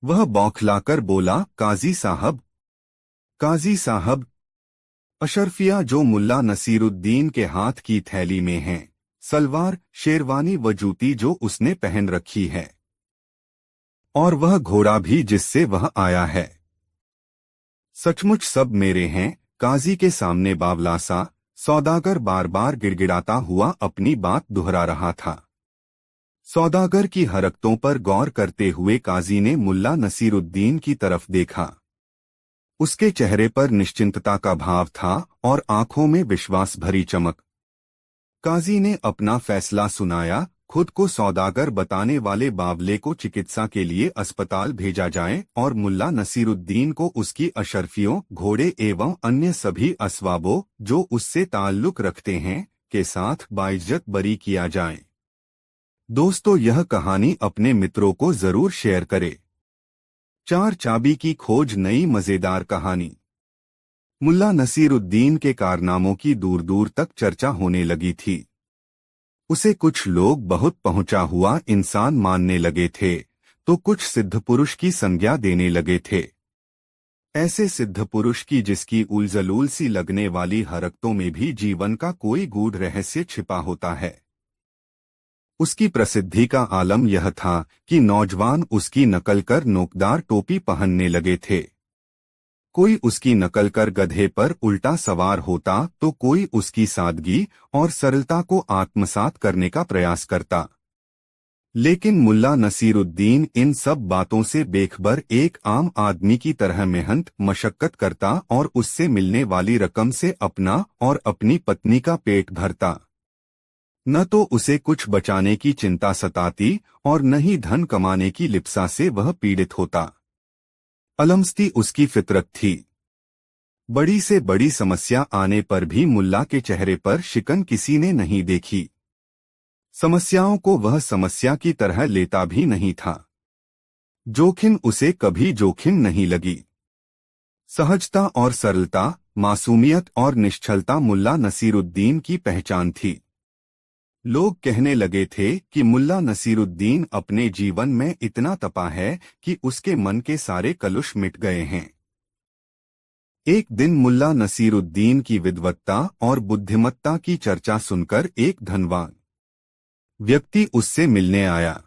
वह बौखलाकर बोला, काजी साहब, काजी साहब, अशरफिया जो मुल्ला नसीरुद्दीन के हाथ की थैली में हैं, सलवार, शेरवानी व जूती जो उसने पहन रखी है, और वह घोड़ा भी जिससे वह आया है, सचमुच सब मेरे हैं। काजी के सामने बावला सा, सौदागर बार बार गिड़गिड़ाता हुआ अपनी बात दोहरा रहा था। सौदागर की हरकतों पर गौर करते हुए काजी ने मुल्ला नसीरुद्दीन की तरफ देखा। उसके चेहरे पर निश्चिंतता का भाव था और आंखों में विश्वास भरी चमक। काजी ने अपना फैसला सुनाया, खुद को सौदागर बताने वाले बावले को चिकित्सा के लिए अस्पताल भेजा जाए और मुल्ला नसीरुद्दीन को उसकी अशर्फियों, घोड़े एवं अन्य सभी असवाबों जो उससे ताल्लुक रखते हैं के साथ बाइज्जत बरी किया जाए। दोस्तों, यह कहानी अपने मित्रों को जरूर शेयर करें। चार चाबी की खोज नई मजेदार कहानी। मुल्ला नसीरुद्दीन के कारनामों की दूर दूर तक चर्चा होने लगी थी। उसे कुछ लोग बहुत पहुंचा हुआ इंसान मानने लगे थे तो कुछ सिद्ध पुरुष की संज्ञा देने लगे थे। ऐसे सिद्ध पुरुष की जिसकी उलझलूल सी लगने वाली हरकतों में भी जीवन का कोई गूढ़ रहस्य छिपा होता है। उसकी प्रसिद्धि का आलम यह था कि नौजवान उसकी नकल कर नोकदार टोपी पहनने लगे थे। कोई उसकी नकल कर गधे पर उल्टा सवार होता तो कोई उसकी सादगी और सरलता को आत्मसात करने का प्रयास करता। लेकिन मुल्ला नसीरुद्दीन इन सब बातों से बेखबर एक आम आदमी की तरह मेहनत मशक्कत करता और उससे मिलने वाली रकम से अपना और अपनी पत्नी का पेट भरता। न तो उसे कुछ बचाने की चिंता सताती और न ही धन कमाने की लिप्सा से वह पीड़ित होता। अलमस्ती उसकी फितरत थी। बड़ी से बड़ी समस्या आने पर भी मुल्ला के चेहरे पर शिकन किसी ने नहीं देखी। समस्याओं को वह समस्या की तरह लेता भी नहीं था। जोखिम उसे कभी जोखिम नहीं लगी। सहजता और सरलता, मासूमियत और निश्चलता मुल्ला नसीरुद्दीन की पहचान थी। लोग कहने लगे थे कि मुल्ला नसीरुद्दीन अपने जीवन में इतना तपा है कि उसके मन के सारे कलुष मिट गए हैं। एक दिन मुल्ला नसीरुद्दीन की विद्वत्ता और बुद्धिमत्ता की चर्चा सुनकर एक धनवान व्यक्ति उससे मिलने आया।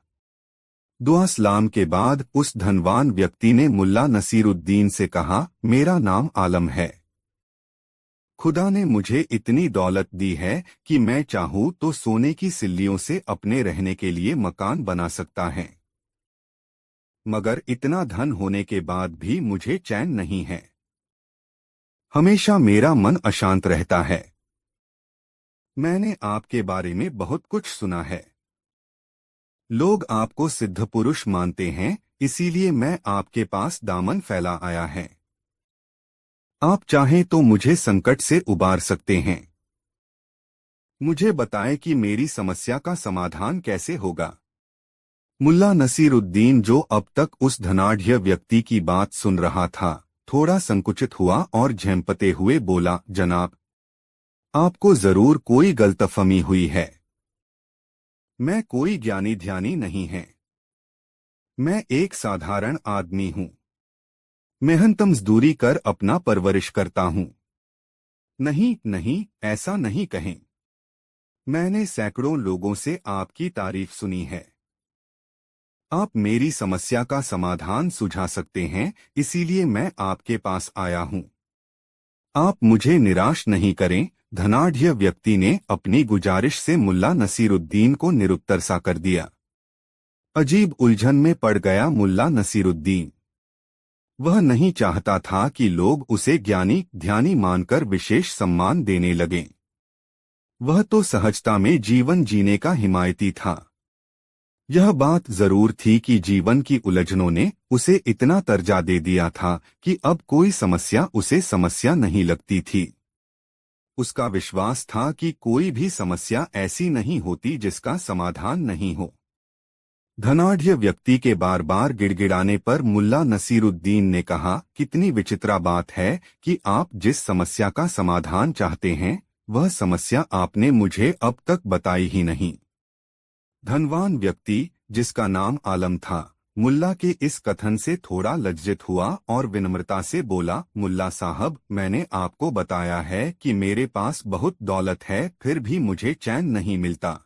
दुआ सलाम के बाद उस धनवान व्यक्ति ने मुल्ला नसीरुद्दीन से कहा, मेरा नाम आलम है। खुदा ने मुझे इतनी दौलत दी है कि मैं चाहूं तो सोने की सिल्लियों से अपने रहने के लिए मकान बना सकता है, मगर इतना धन होने के बाद भी मुझे चैन नहीं है। हमेशा मेरा मन अशांत रहता है। मैंने आपके बारे में बहुत कुछ सुना है। लोग आपको सिद्ध पुरुष मानते हैं, इसीलिए मैं आपके पास दामन फैला आया है। आप चाहें तो मुझे संकट से उबार सकते हैं। मुझे बताएं कि मेरी समस्या का समाधान कैसे होगा। मुल्ला नसीरुद्दीन, जो अब तक उस धनाढ़ व्यक्ति की बात सुन रहा था, थोड़ा संकुचित हुआ और झेंपते हुए बोला, जनाब, आपको जरूर कोई गलतफहमी हुई है। मैं कोई ज्ञानी ध्यानी नहीं है। मैं एक साधारण आदमी हूं। मेहनत मजदूरी कर अपना परवरिश करता हूं। नहीं नहीं, ऐसा नहीं कहें। मैंने सैकड़ों लोगों से आपकी तारीफ सुनी है। आप मेरी समस्या का समाधान सुझा सकते हैं, इसीलिए मैं आपके पास आया हूं। आप मुझे निराश नहीं करें। धनाढ़ व्यक्ति ने अपनी गुजारिश से मुल्ला नसीरुद्दीन को निरुत्तर सा कर दिया। अजीब उलझन में पड़ गया मुल्ला नसीरुद्दीन। वह नहीं चाहता था कि लोग उसे ज्ञानी ध्यानी मानकर विशेष सम्मान देने लगें। वह तो सहजता में जीवन जीने का हिमायती था। यह बात जरूर थी कि जीवन की उलझनों ने उसे इतना तर्जा दे दिया था कि अब कोई समस्या उसे समस्या नहीं लगती थी। उसका विश्वास था कि कोई भी समस्या ऐसी नहीं होती जिसका समाधान नहीं हो। धनाढ़ व्यक्ति के बार बार गिड़गिड़ाने पर मुल्ला नसीरुद्दीन ने कहा, कितनी विचित्र बात है कि आप जिस समस्या का समाधान चाहते हैं, वह समस्या आपने मुझे अब तक बताई ही नहीं। धनवान व्यक्ति, जिसका नाम आलम था, मुल्ला के इस कथन से थोड़ा लज्जित हुआ और विनम्रता से बोला, मुल्ला साहब, मैंने आपको बताया है कि मेरे पास बहुत दौलत है, फिर भी मुझे चैन नहीं मिलता।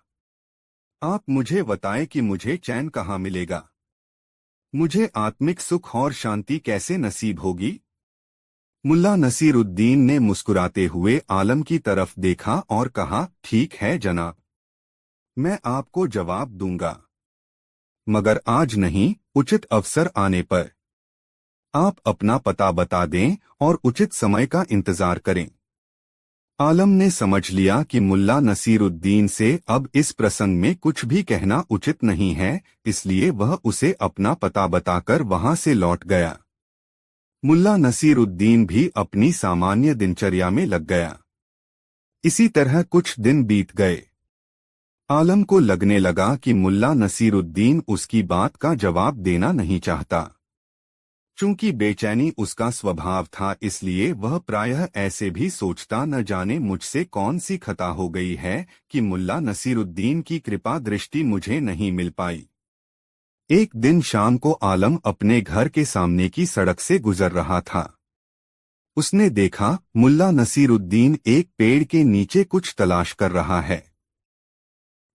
आप मुझे बताएं कि मुझे चैन कहाँ मिलेगा। मुझे आत्मिक सुख और शांति कैसे नसीब होगी। मुल्ला नसीरुद्दीन ने मुस्कुराते हुए आलम की तरफ देखा और कहा, ठीक है जनाब, मैं आपको जवाब दूंगा, मगर आज नहीं, उचित अवसर आने पर। आप अपना पता बता दें और उचित समय का इंतजार करें। आलम ने समझ लिया कि मुल्ला नसीरुद्दीन से अब इस प्रसंग में कुछ भी कहना उचित नहीं है, इसलिए वह उसे अपना पता बताकर वहां से लौट गया। मुल्ला नसीरुद्दीन भी अपनी सामान्य दिनचर्या में लग गया। इसी तरह कुछ दिन बीत गए। आलम को लगने लगा कि मुल्ला नसीरुद्दीन उसकी बात का जवाब देना नहीं चाहता। चूंकि बेचैनी उसका स्वभाव था, इसलिए वह प्रायः ऐसे भी सोचता, न जाने मुझसे कौन सी खता हो गई है कि मुल्ला नसीरुद्दीन की कृपा दृष्टि मुझे नहीं मिल पाई। एक दिन शाम को आलम अपने घर के सामने की सड़क से गुजर रहा था। उसने देखा मुल्ला नसीरुद्दीन एक पेड़ के नीचे कुछ तलाश कर रहा है।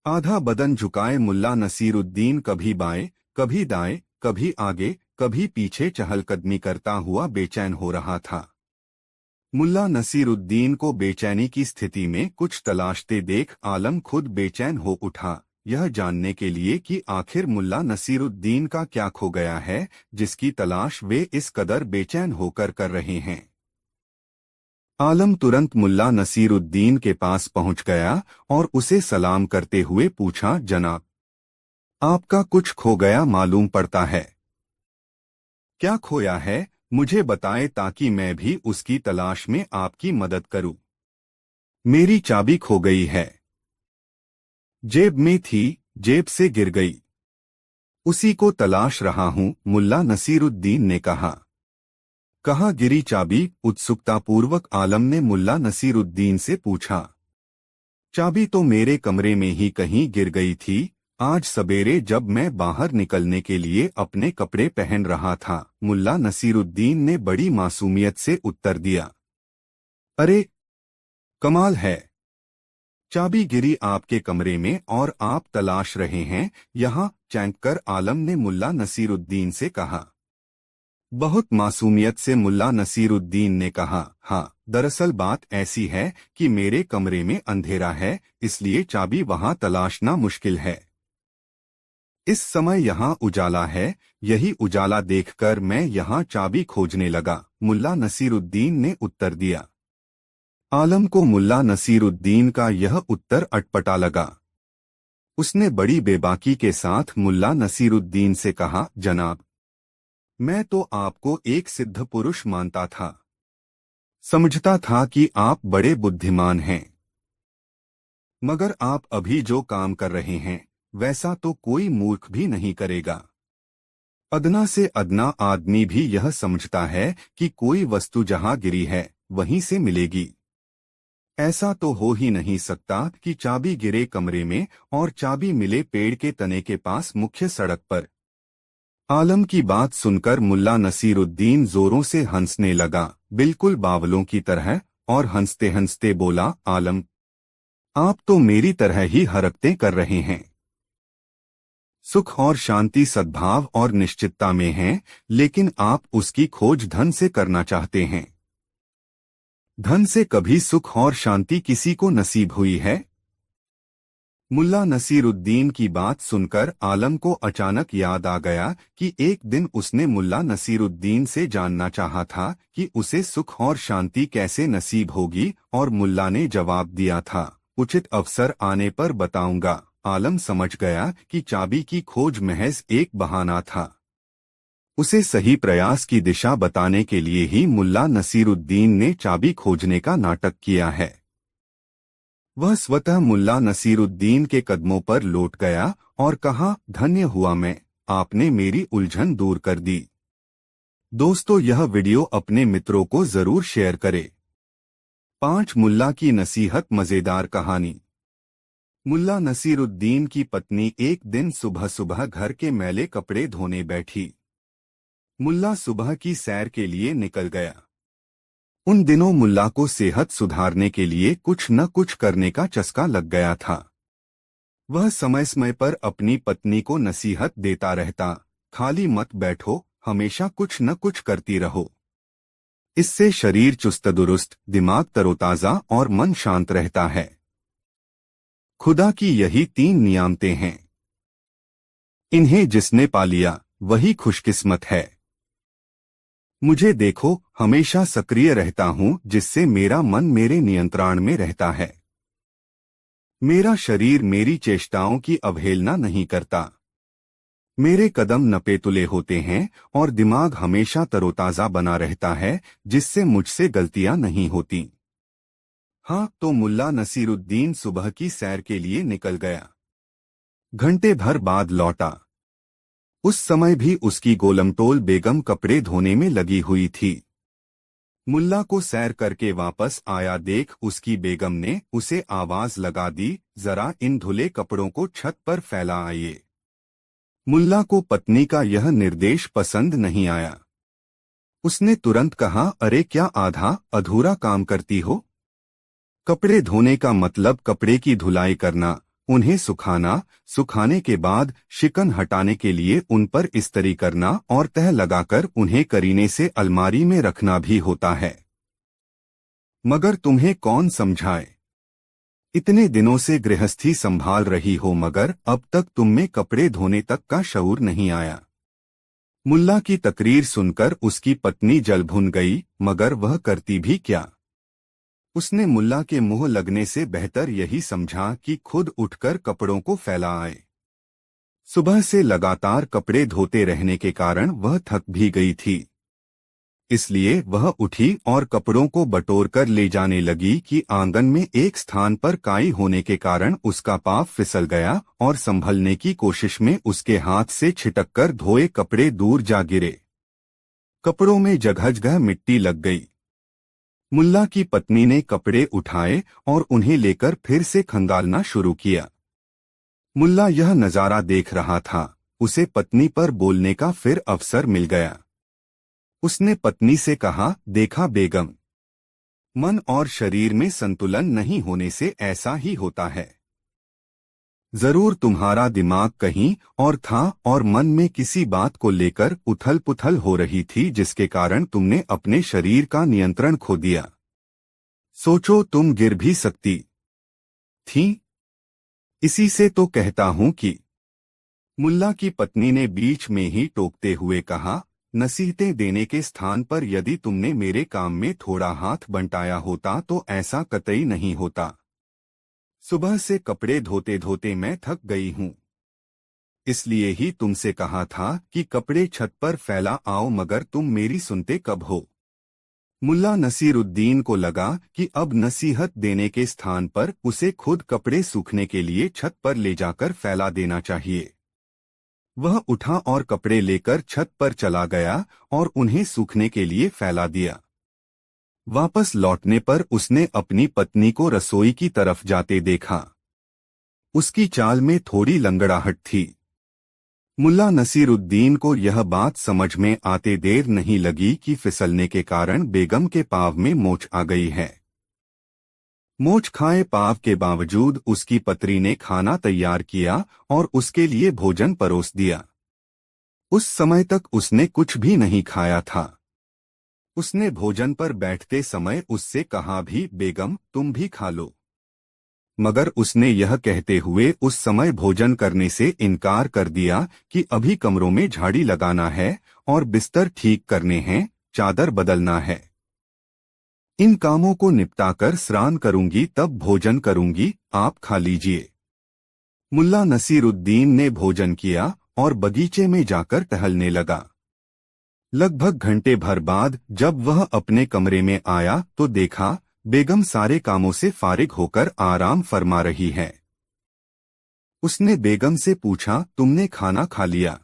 आधा बदन झुकाए मुल्ला नसीरुद्दीन कभी बाएं, कभी दाएं, कभी आगे, कभी पीछे चहलकदमी करता हुआ बेचैन हो रहा था। मुल्ला नसीरुद्दीन को बेचैनी की स्थिति में कुछ तलाशते देख आलम खुद बेचैन हो उठा, यह जानने के लिए कि आखिर मुल्ला नसीरुद्दीन का क्या खो गया है, जिसकी तलाश वे इस कदर बेचैन होकर कर रहे हैं। आलम तुरंत मुल्ला नसीरुद्दीन के पास पहुंच गया और उसे सलाम करते हुए पूछा, जनाब, आपका कुछ खो गया मालूम पड़ता है। क्या खोया है, मुझे बताएं ताकि मैं भी उसकी तलाश में आपकी मदद करूं। मेरी चाबी खो गई है। जेब में थी, जेब से गिर गई। उसी को तलाश रहा हूं, मुल्ला नसीरुद्दीन ने कहा। कहाँ गिरी चाबी? उत्सुकतापूर्वक आलम ने मुल्ला नसीरुद्दीन से पूछा। चाबी तो मेरे कमरे में ही कहीं गिर गई थी, आज सवेरे जब मैं बाहर निकलने के लिए अपने कपड़े पहन रहा था, मुल्ला नसीरुद्दीन ने बड़ी मासूमियत से उत्तर दिया। अरे कमाल है, चाबी गिरी आपके कमरे में और आप तलाश रहे हैं यहाँ? चौंक कर आलम ने मुल्ला नसीरुद्दीन से कहा। बहुत मासूमियत से मुल्ला नसीरुद्दीन ने कहा, हाँ, दरअसल बात ऐसी है कि मेरे कमरे में अंधेरा है, इसलिए चाबी वहां तलाशना मुश्किल है। इस समय यहाँ उजाला है, यही उजाला देखकर मैं यहाँ चाबी खोजने लगा, मुल्ला नसीरुद्दीन ने उत्तर दिया। आलम को मुल्ला नसीरुद्दीन का यह उत्तर अटपटा लगा। उसने बड़ी बेबाकी के साथ मुल्ला नसीरुद्दीन से कहा, जनाब, मैं तो आपको एक सिद्ध पुरुष मानता था, समझता था कि आप बड़े बुद्धिमान हैं, मगर आप अभी जो काम कर रहे हैं वैसा तो कोई मूर्ख भी नहीं करेगा। अदना से अदना आदमी भी यह समझता है कि कोई वस्तु जहां गिरी है वहीं से मिलेगी। ऐसा तो हो ही नहीं सकता कि चाबी गिरे कमरे में और चाबी मिले पेड़ के तने के पास मुख्य सड़क पर। आलम की बात सुनकर मुल्ला नसीरुद्दीन जोरों से हंसने लगा, बिल्कुल बावलों की तरह, और हंसते हंसते बोला, आलम, आप तो मेरी तरह ही हरकतें कर रहे हैं। सुख और शांति सद्भाव और निश्चितता में है, लेकिन आप उसकी खोज धन से करना चाहते हैं। धन से कभी सुख और शांति किसी को नसीब हुई है? मुल्ला नसीरुद्दीन की बात सुनकर आलम को अचानक याद आ गया कि एक दिन उसने मुल्ला नसीरुद्दीन से जानना चाहा था कि उसे सुख और शांति कैसे नसीब होगी, और मुल्ला ने जवाब दिया था, उचित अवसर आने पर बताऊंगा। आलम समझ गया कि चाबी की खोज महज एक बहाना था। उसे सही प्रयास की दिशा बताने के लिए ही मुल्ला नसीरुद्दीन ने चाबी खोजने का नाटक किया है। वह स्वतः मुल्ला नसीरुद्दीन के कदमों पर लौट गया और कहा, धन्य हुआ मैं, आपने मेरी उलझन दूर कर दी। दोस्तों, यह वीडियो अपने मित्रों को जरूर शेयर करें। 5 मुल्ला की नसीहत। मजेदार कहानी। मुल्ला नसीरुद्दीन की पत्नी एक दिन सुबह सुबह घर के मैले कपड़े धोने बैठी। मुल्ला सुबह की सैर के लिए निकल गया। उन दिनों मुल्ला को सेहत सुधारने के लिए कुछ न कुछ करने का चस्का लग गया था। वह समय समय पर अपनी पत्नी को नसीहत देता रहता, खाली मत बैठो, हमेशा कुछ न कुछ करती रहो। इससे शरीर चुस्त दुरुस्त, दिमाग तरोताजा और मन शांत रहता है। खुदा की यही 3 नियामतें हैं। इन्हें जिसने पा लिया वही खुशकिस्मत है। मुझे देखो, हमेशा सक्रिय रहता हूँ जिससे मेरा मन मेरे नियंत्रण में रहता है। मेरा शरीर मेरी चेष्टाओं की अवहेलना नहीं करता। मेरे कदम नपेतुले होते हैं और दिमाग हमेशा तरोताजा बना रहता है, जिससे मुझसे गलतियां नहीं होती। हाँ, तो मुल्ला नसीरुद्दीन सुबह की सैर के लिए निकल गया। घंटे भर बाद लौटा। उस समय भी उसकी गोलमटोल बेगम कपड़े धोने में लगी हुई थी। मुल्ला को सैर करके वापस आया देख उसकी बेगम ने उसे आवाज लगा दी, जरा इन धुले कपड़ों को छत पर फैला आइए। मुल्ला को पत्नी का यह निर्देश पसंद नहीं आया। उसने तुरंत कहा, अरे क्या आधा अधूरा काम करती हो? कपड़े धोने का मतलब कपड़े की धुलाई करना, उन्हें सुखाना, सुखाने के बाद शिकन हटाने के लिए उन पर इस्त्री करना और तह लगाकर उन्हें करीने से अलमारी में रखना भी होता है। मगर तुम्हें कौन समझाए? इतने दिनों से गृहस्थी संभाल रही हो मगर अब तक तुम में कपड़े धोने तक का शऊर नहीं आया। मुल्ला की तकरीर सुनकर उसकी पत्नी जल भुन गई, मगर वह करती भी क्या। उसने मुल्ला के मुंह लगने से बेहतर यही समझा कि खुद उठकर कपड़ों को फैला आए। सुबह से लगातार कपड़े धोते रहने के कारण वह थक भी गई थी। इसलिए वह उठी और कपड़ों को बटोर कर ले जाने लगी कि आंगन में एक स्थान पर काई होने के कारण उसका पाँव फिसल गया और संभलने की कोशिश में उसके हाथ से छिटककर धोए कपड़े दूर जा गिरे। कपड़ों में जगह जगह मिट्टी लग गई। मुल्ला की पत्नी ने कपड़े उठाए और उन्हें लेकर फिर से खंगालना शुरू किया। मुल्ला यह नजारा देख रहा था। उसे पत्नी पर बोलने का फिर अवसर मिल गया। उसने पत्नी से कहा, देखा बेगम, मन और शरीर में संतुलन नहीं होने से ऐसा ही होता है। जरूर तुम्हारा दिमाग कहीं और था और मन में किसी बात को लेकर उथल पुथल हो रही थी जिसके कारण तुमने अपने शरीर का नियंत्रण खो दिया। सोचो, तुम गिर भी सकती थी। इसी से तो कहता हूं कि। मुल्ला की पत्नी ने बीच में ही टोकते हुए कहा, नसीहतें देने के स्थान पर यदि तुमने मेरे काम में थोड़ा हाथ बंटाया होता तो ऐसा कतई नहीं होता। सुबह से कपड़े धोते धोते मैं थक गई हूं। इसलिए ही तुमसे कहा था कि कपड़े छत पर फैला आओ, मगर तुम मेरी सुनते कब हो। मुल्ला नसीरुद्दीन को लगा कि अब नसीहत देने के स्थान पर उसे खुद कपड़े सूखने के लिए छत पर ले जाकर फैला देना चाहिए। वह उठा और कपड़े लेकर छत पर चला गया और उन्हें सूखने के लिए फैला दिया। वापस लौटने पर उसने अपनी पत्नी को रसोई की तरफ जाते देखा। उसकी चाल में थोड़ी लंगड़ाहट थी। मुल्ला नसीरुद्दीन को यह बात समझ में आते देर नहीं लगी कि फिसलने के कारण बेगम के पाँव में मोच आ गई है। मोच खाए पाव के बावजूद उसकी पत्नी ने खाना तैयार किया और उसके लिए भोजन परोस दिया। उस समय तक उसने कुछ भी नहीं खाया था। उसने भोजन पर बैठते समय उससे कहा भी, बेगम तुम भी खा लो। मगर उसने यह कहते हुए उस समय भोजन करने से इनकार कर दिया कि अभी कमरों में झाड़ी लगाना है और बिस्तर ठीक करने हैं, चादर बदलना है। इन कामों को निपटाकर स्नान करूंगी तब भोजन करूंगी, आप खा लीजिए। मुल्ला नसीरुद्दीन ने भोजन किया और बगीचे में जाकर टहलने लगा। लगभग घंटे भर बाद जब वह अपने कमरे में आया तो देखा बेगम सारे कामों से फारिग होकर आराम फरमा रही है। उसने बेगम से पूछा, तुमने खाना खा लिया?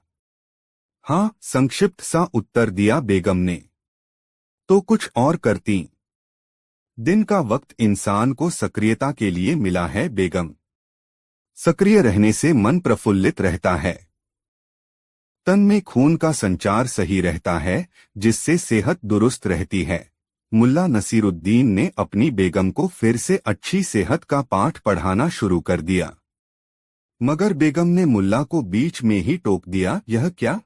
हाँ, संक्षिप्त सा उत्तर दिया बेगम ने। तो कुछ और करती। दिन का वक्त इंसान को सक्रियता के लिए मिला है बेगम। सक्रिय रहने से मन प्रफुल्लित रहता है। तन में खून का संचार सही रहता है, जिससे सेहत दुरुस्त रहती है। मुल्ला नसीरुद्दीन ने अपनी बेगम को फिर से अच्छी सेहत का पाठ पढ़ाना शुरू कर दिया। मगर बेगम ने मुल्ला को बीच में ही टोक दिया, यह क्या?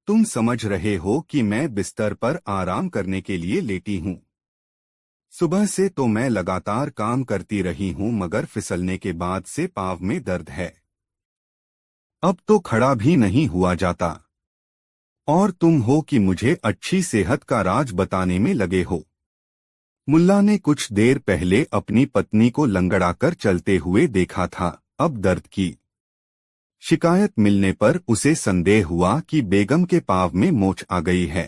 तुम समझ रहे हो कि मैं बिस्तर पर आराम करने के लिए लेटी हूँ। सुबह से तो मैं लगातार काम करती रही हूँ मगर फिसलने के बाद से पाँव में दर्द है। अब तो खड़ा भी नहीं हुआ जाता। और तुम हो कि मुझे अच्छी सेहत का राज बताने में लगे हो। मुल्ला ने कुछ देर पहले अपनी पत्नी को लंगड़ाकर चलते हुए देखा था, अब दर्द की शिकायत मिलने पर उसे संदेह हुआ कि बेगम के पाँव में मोच आ गई है।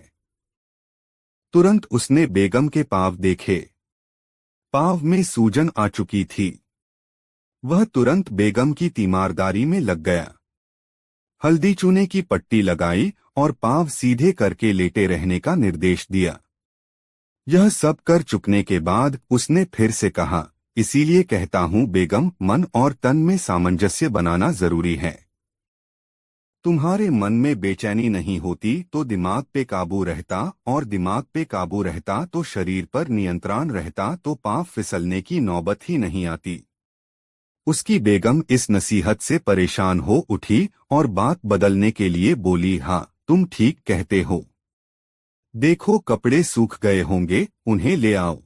तुरंत उसने बेगम के पाँव देखे। पाँव में सूजन आ चुकी थी। वह तुरंत बेगम की तीमारदारी में लग गया। हल्दी चूने की पट्टी लगाई और पाँव सीधे करके लेटे रहने का निर्देश दिया। यह सब कर चुकने के बाद उसने फिर से कहा, इसीलिए कहता हूँ बेगम, मन और तन में सामंजस्य बनाना जरूरी है। तुम्हारे मन में बेचैनी नहीं होती तो दिमाग पे काबू रहता, और दिमाग पे काबू रहता तो शरीर पर नियंत्रण रहता, तो पाँव फिसलने की नौबत ही नहीं आती। उसकी बेगम इस नसीहत से परेशान हो उठी और बात बदलने के लिए बोली, हाँ तुम ठीक कहते हो। देखो कपड़े सूख गए होंगे, उन्हें ले आओ।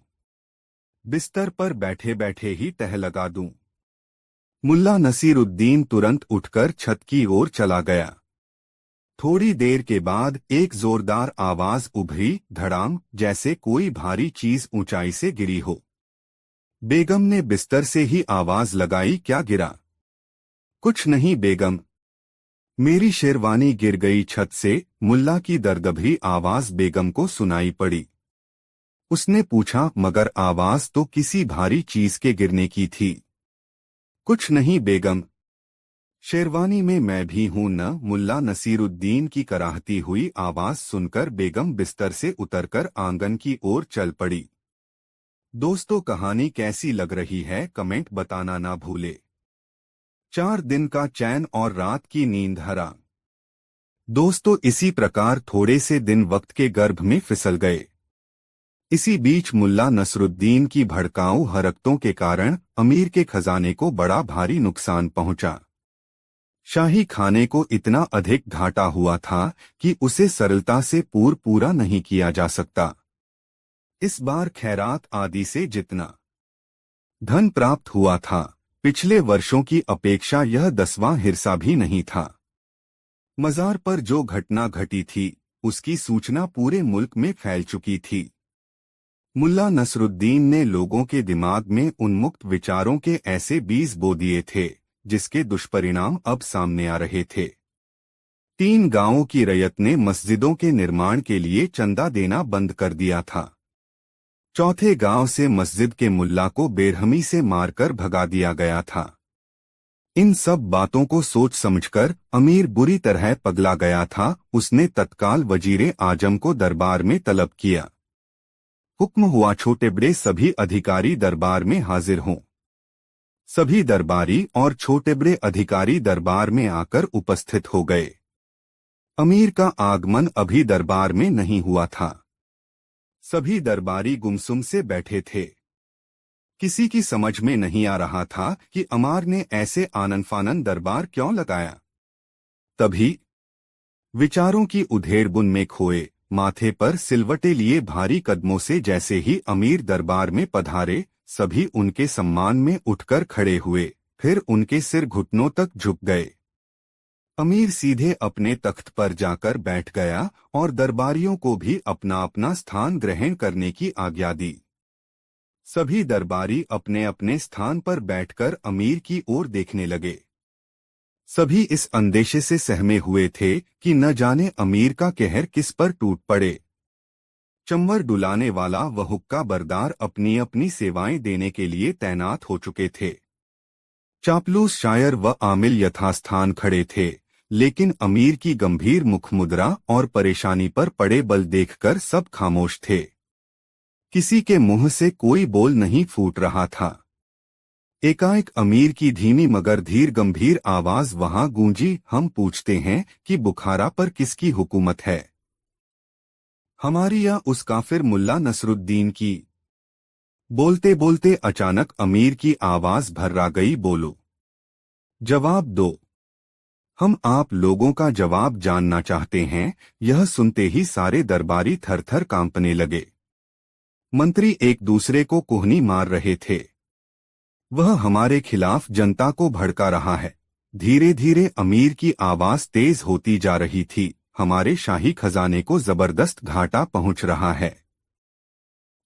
बिस्तर पर बैठे बैठे ही तह लगा दूं। मुल्ला नसीरुद्दीन तुरंत उठकर छत की ओर चला गया। थोड़ी देर के बाद एक जोरदार आवाज उभरी, धड़ाम, जैसे कोई भारी चीज ऊंचाई से गिरी हो। बेगम ने बिस्तर से ही आवाज लगाई, क्या गिरा? कुछ नहीं बेगम, मेरी शेरवानी गिर गई छत से। मुल्ला की दर्दभरी आवाज बेगम को सुनाई पड़ी। उसने पूछा, मगर आवाज तो किसी भारी चीज के गिरने की थी। कुछ नहीं बेगम, शेरवानी में मैं भी हूं न। मुल्ला नसीरुद्दीन की कराहती हुई आवाज सुनकर बेगम बिस्तर से उतरकर आंगन की ओर चल पड़ी। दोस्तों, कहानी कैसी लग रही है कमेंट बताना ना भूले। 4 दिन का चैन और रात की नींद हराम। दोस्तों, इसी प्रकार थोड़े से दिन वक्त के गर्भ में फिसल गए। इसी बीच मुल्ला नसरुद्दीन की भड़काऊ हरकतों के कारण अमीर के खजाने को बड़ा भारी नुकसान पहुंचा। शाही खाने को इतना अधिक घाटा हुआ था कि उसे सरलता से पूरा नहीं किया जा सकता। इस बार खैरात आदि से जितना धन प्राप्त हुआ था, पिछले वर्षों की अपेक्षा यह 10वां हिस्सा भी नहीं था। मजार पर जो घटना घटी थी, उसकी सूचना पूरे मुल्क में फैल चुकी थी। मुल्ला नसरुद्दीन ने लोगों के दिमाग में उन्मुक्त विचारों के ऐसे बीज बो दिए थे, जिसके दुष्परिणाम अब सामने आ रहे थे। 3 गांवों की रयत ने मस्जिदों के निर्माण के लिए चंदा देना बंद कर दिया था। चौथे गांव से मस्जिद के मुल्ला को बेरहमी से मारकर भगा दिया गया था। इन सब बातों को सोच समझकर अमीर बुरी तरह पगला गया था। उसने तत्काल वजीरे आजम को दरबार में तलब किया। हुक्म हुआ, छोटे बड़े सभी अधिकारी दरबार में हाजिर हों। सभी दरबारी और छोटे बड़े अधिकारी दरबार में आकर उपस्थित हो गए। अमीर का आगमन अभी दरबार में नहीं हुआ था। सभी दरबारी गुमसुम से बैठे थे। किसी की समझ में नहीं आ रहा था कि अमार ने ऐसे आनन-फानन दरबार क्यों लगाया। तभी विचारों की उधेड़-बुन में खोए, माथे पर सिलवटे लिए भारी कदमों से जैसे ही अमीर दरबार में पधारे, सभी उनके सम्मान में उठकर खड़े हुए, फिर उनके सिर घुटनों तक झुक गए। अमीर सीधे अपने तख्त पर जाकर बैठ गया और दरबारियों को भी अपना अपना स्थान ग्रहण करने की आज्ञा दी। सभी दरबारी अपने अपने स्थान पर बैठकर अमीर की ओर देखने लगे। सभी इस अंदेशे से सहमे हुए थे कि न जाने अमीर का कहर किस पर टूट पड़े। चंवर डुलाने वाला व हुक्का बरदार अपनी अपनी सेवाएं देने के लिए तैनात हो चुके थे। चापलूस शायर व आमिल यथास्थान खड़े थे, लेकिन अमीर की गंभीर मुखमुद्रा और परेशानी पर पड़े बल देखकर सब खामोश थे। किसी के मुंह से कोई बोल नहीं फूट रहा था। एकाएक अमीर की धीमी मगर धीर गंभीर आवाज वहां गूंजी, हम पूछते हैं कि बुखारा पर किसकी हुकूमत है, हमारी या उस काफिर मुल्ला नसरुद्दीन की? बोलते बोलते अचानक अमीर की आवाज भर्रा गई, बोलो, जवाब दो। हम आप लोगों का जवाब जानना चाहते हैं। यह सुनते ही सारे दरबारी थर-थर कांपने लगे। मंत्री एक दूसरे को कोहनी मार रहे थे। वह हमारे खिलाफ जनता को भड़का रहा है। धीरे धीरे अमीर की आवाज तेज होती जा रही थी। हमारे शाही खजाने को जबरदस्त घाटा पहुंच रहा है।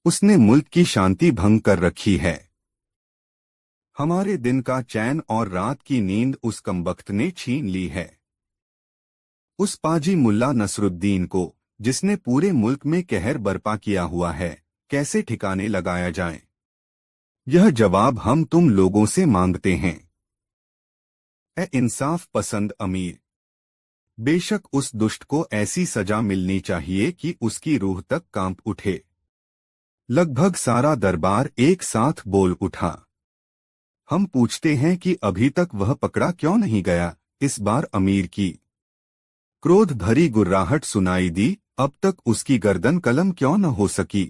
उसने मुल्क की शांति भंग कर रखी है। हमारे दिन का चैन और रात की नींद उस कमबख्त ने छीन ली है। उस पाजी मुल्ला नसरुद्दीन को, जिसने पूरे मुल्क में कहर बर्पा किया हुआ है, कैसे ठिकाने लगाया जाए? यह जवाब हम तुम लोगों से मांगते हैं। ए इंसाफ पसंद अमीर, बेशक उस दुष्ट को ऐसी सजा मिलनी चाहिए कि उसकी रूह तक कांप उठे। लगभग सारा दरबार एक साथ बोल उठा। हम पूछते हैं कि अभी तक वह पकड़ा क्यों नहीं गया? इस बार अमीर की क्रोध भरी गुर्राहट सुनाई दी। अब तक उसकी गर्दन कलम क्यों न हो सकी?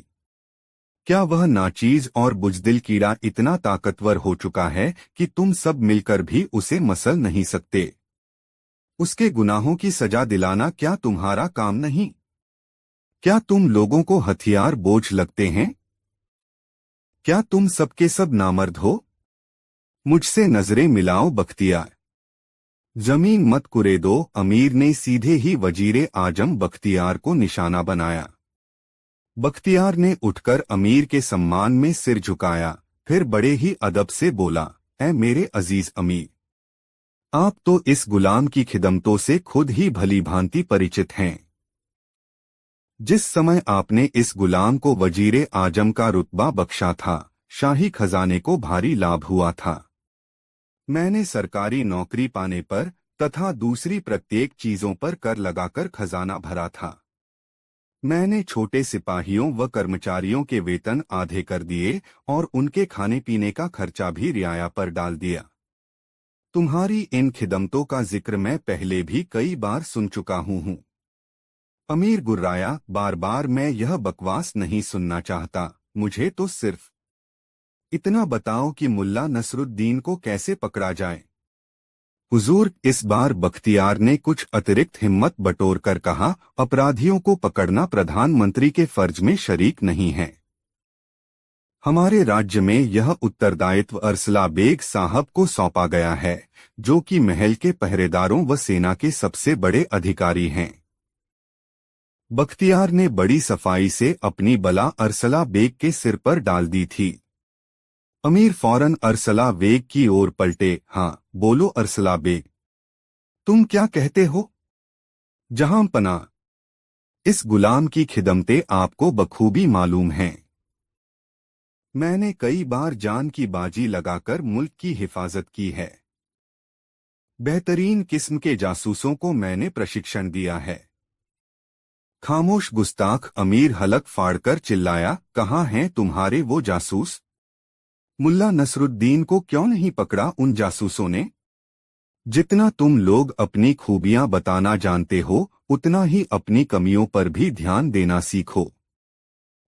क्या वह नाचीज और बुजदिल कीड़ा इतना ताकतवर हो चुका है कि तुम सब मिलकर भी उसे मसल नहीं सकते? उसके गुनाहों की सजा दिलाना क्या तुम्हारा काम नहीं? क्या तुम लोगों को हथियार बोझ लगते हैं? क्या तुम सबके सब नामर्द हो? मुझसे नजरें मिलाओ बख्तियार। जमीन मत कुरेदो। अमीर ने सीधे ही वजीरे आजम बख्तियार को निशाना बनाया। बख्तियार ने उठकर अमीर के सम्मान में सिर झुकाया, फिर बड़े ही अदब से बोला, ऐ मेरे अजीज अमीर, आप तो इस गुलाम की खिदमतों से खुद ही भली भांति परिचित हैं। जिस समय आपने इस गुलाम को वजीरे आजम का रुतबा बख्शा था, शाही खजाने को भारी लाभ हुआ था। मैंने सरकारी नौकरी पाने पर तथा दूसरी प्रत्येक चीजों पर कर लगाकर खजाना भरा था। मैंने छोटे सिपाहियों व कर्मचारियों के वेतन आधे कर दिए और उनके खाने पीने का खर्चा भी रियाया पर डाल दिया। तुम्हारी इन खिदमतों का जिक्र मैं पहले भी कई बार सुन चुका हूँ। अमीर गुर्राया, बार बार मैं यह बकवास नहीं सुनना चाहता। मुझे तो सिर्फ इतना बताओ कि मुल्ला नसरुद्दीन को कैसे पकड़ा जाए। हुजूर, इस बार बख्तियार ने कुछ अतिरिक्त हिम्मत बटोर कर कहा, अपराधियों को पकड़ना प्रधानमंत्री के फर्ज में शरीक नहीं है। हमारे राज्य में यह उत्तरदायित्व अरसला बेग साहब को सौंपा गया है, जो कि महल के पहरेदारों व सेना के सबसे बड़े अधिकारी हैं। बख्तियार ने बड़ी सफाई से अपनी बला अरसला बेग के सिर पर डाल दी थी। अमीर फौरन अरसला बेग की ओर पलटे। हाँ, बोलो अरसला बेग, तुम क्या कहते हो? जहां पना, इस गुलाम की खिदमतें आपको बखूबी मालूम हैं। मैंने कई बार जान की बाजी लगाकर मुल्क की हिफाजत की है। बेहतरीन किस्म के जासूसों को मैंने प्रशिक्षण दिया है। खामोश गुस्ताख, अमीर हलक फाड़कर चिल्लाया, कहाँ हैं तुम्हारे वो जासूस? मुल्ला नसरुद्दीन को क्यों नहीं पकड़ा उन जासूसों ने? जितना तुम लोग अपनी खूबियां बताना जानते हो, उतना ही अपनी कमियों पर भी ध्यान देना सीखो।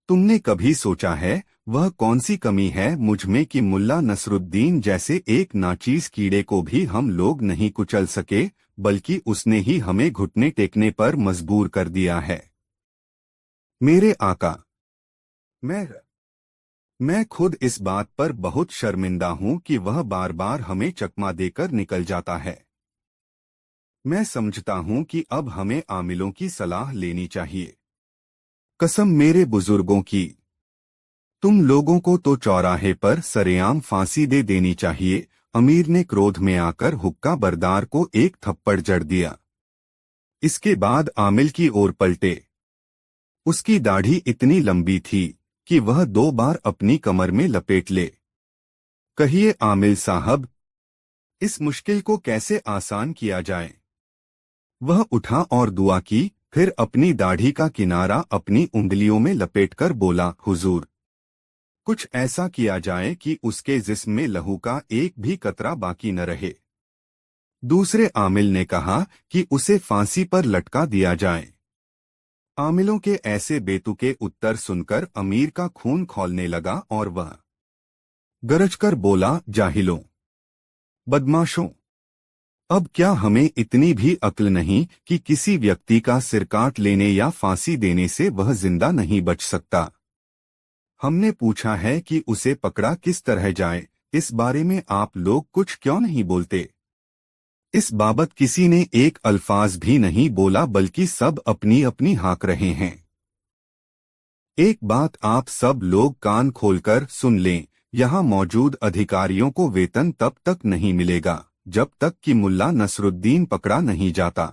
तुमने कभी सोचा है वह कौन सी कमी है मुझ में कि मुल्ला नसरुद्दीन जैसे एक नाचीज कीड़े को भी हम लोग नहीं कुचल सके, बल्कि उसने ही हमें घुटने टेकने पर मजबूर कर दिया है। मेरे आका, मैं खुद इस बात पर बहुत शर्मिंदा हूं कि वह बार बार हमें चकमा देकर निकल जाता है। मैं समझता हूं कि अब हमें आमिलों की सलाह लेनी चाहिए। कसम मेरे बुजुर्गों की, तुम लोगों को तो चौराहे पर सरेआम फांसी दे देनी चाहिए। अमीर ने क्रोध में आकर हुक्का बरदार को एक थप्पड़ जड़ दिया। इसके बाद आमिल की ओर पलटे। उसकी दाढ़ी इतनी लंबी थी कि वह 2 बार अपनी कमर में लपेट ले। कहिए आमिल साहब, इस मुश्किल को कैसे आसान किया जाए? वह उठा और दुआ की, फिर अपनी दाढ़ी का किनारा अपनी उंगलियों में लपेटकर बोला, हुजूर, कुछ ऐसा किया जाए कि उसके जिस्म में लहू का एक भी कतरा बाकी न रहे। दूसरे आमिल ने कहा कि उसे फांसी पर लटका दिया जाए। आमिलों के ऐसे बेतुके उत्तर सुनकर अमीर का खून खौलने लगा और वह गरजकर बोला, जाहिलों, बदमाशों, अब क्या हमें इतनी भी अक्ल नहीं कि किसी व्यक्ति का सिर काट लेने या फांसी देने से वह जिंदा नहीं बच सकता? हमने पूछा है कि उसे पकड़ा किस तरह जाए, इस बारे में आप लोग कुछ क्यों नहीं बोलते? इस बाबत किसी ने एक अल्फाज भी नहीं बोला, बल्कि सब अपनी अपनी हाँक रहे हैं। एक बात आप सब लोग कान खोलकर सुन लें, यहाँ मौजूद अधिकारियों को वेतन तब तक नहीं मिलेगा जब तक कि मुल्ला नसरुद्दीन पकड़ा नहीं जाता।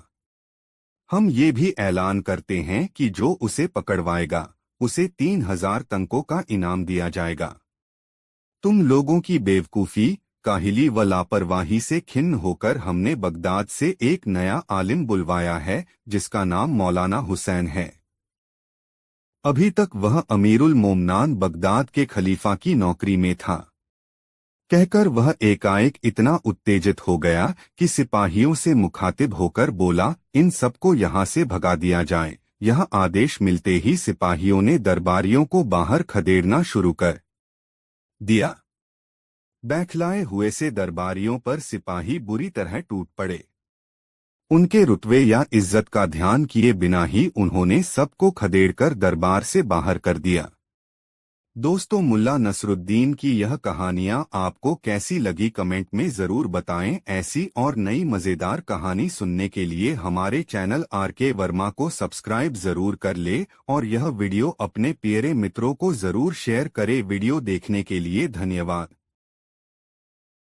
हम ये भी ऐलान करते हैं कि जो उसे पकड़वाएगा उसे 3000 तंकों का इनाम दिया जाएगा। तुम लोगों की बेवकूफ़ी, काहिली व लापरवाही से खिन्न होकर हमने बगदाद से एक नया आलिम बुलवाया है जिसका नाम मौलाना हुसैन है। अभी तक वह अमीरुल मोमनान बगदाद के खलीफा की नौकरी में था, कहकर वह एकाएक इतना उत्तेजित हो गया कि सिपाहियों से मुखातिब होकर बोला, इन सबको यहाँ से भगा दिया जाए। यह आदेश मिलते ही सिपाहियों ने दरबारियों को बाहर खदेड़ना शुरू कर दिया। बौखलाए हुए से दरबारियों पर सिपाही बुरी तरह टूट पड़े। उनके रुतबे या इज्जत का ध्यान किए बिना ही उन्होंने सबको खदेड़कर दरबार से बाहर कर दिया। दोस्तों, मुल्ला नसरुद्दीन की यह कहानियाँ आपको कैसी लगी कमेंट में ज़रूर बताएं। ऐसी और नई मज़ेदार कहानी सुनने के लिए हमारे चैनल आरके वर्मा को सब्सक्राइब ज़रूर कर ले और यह वीडियो अपने प्यारे मित्रों को ज़रूर शेयर करें। वीडियो देखने के लिए धन्यवाद।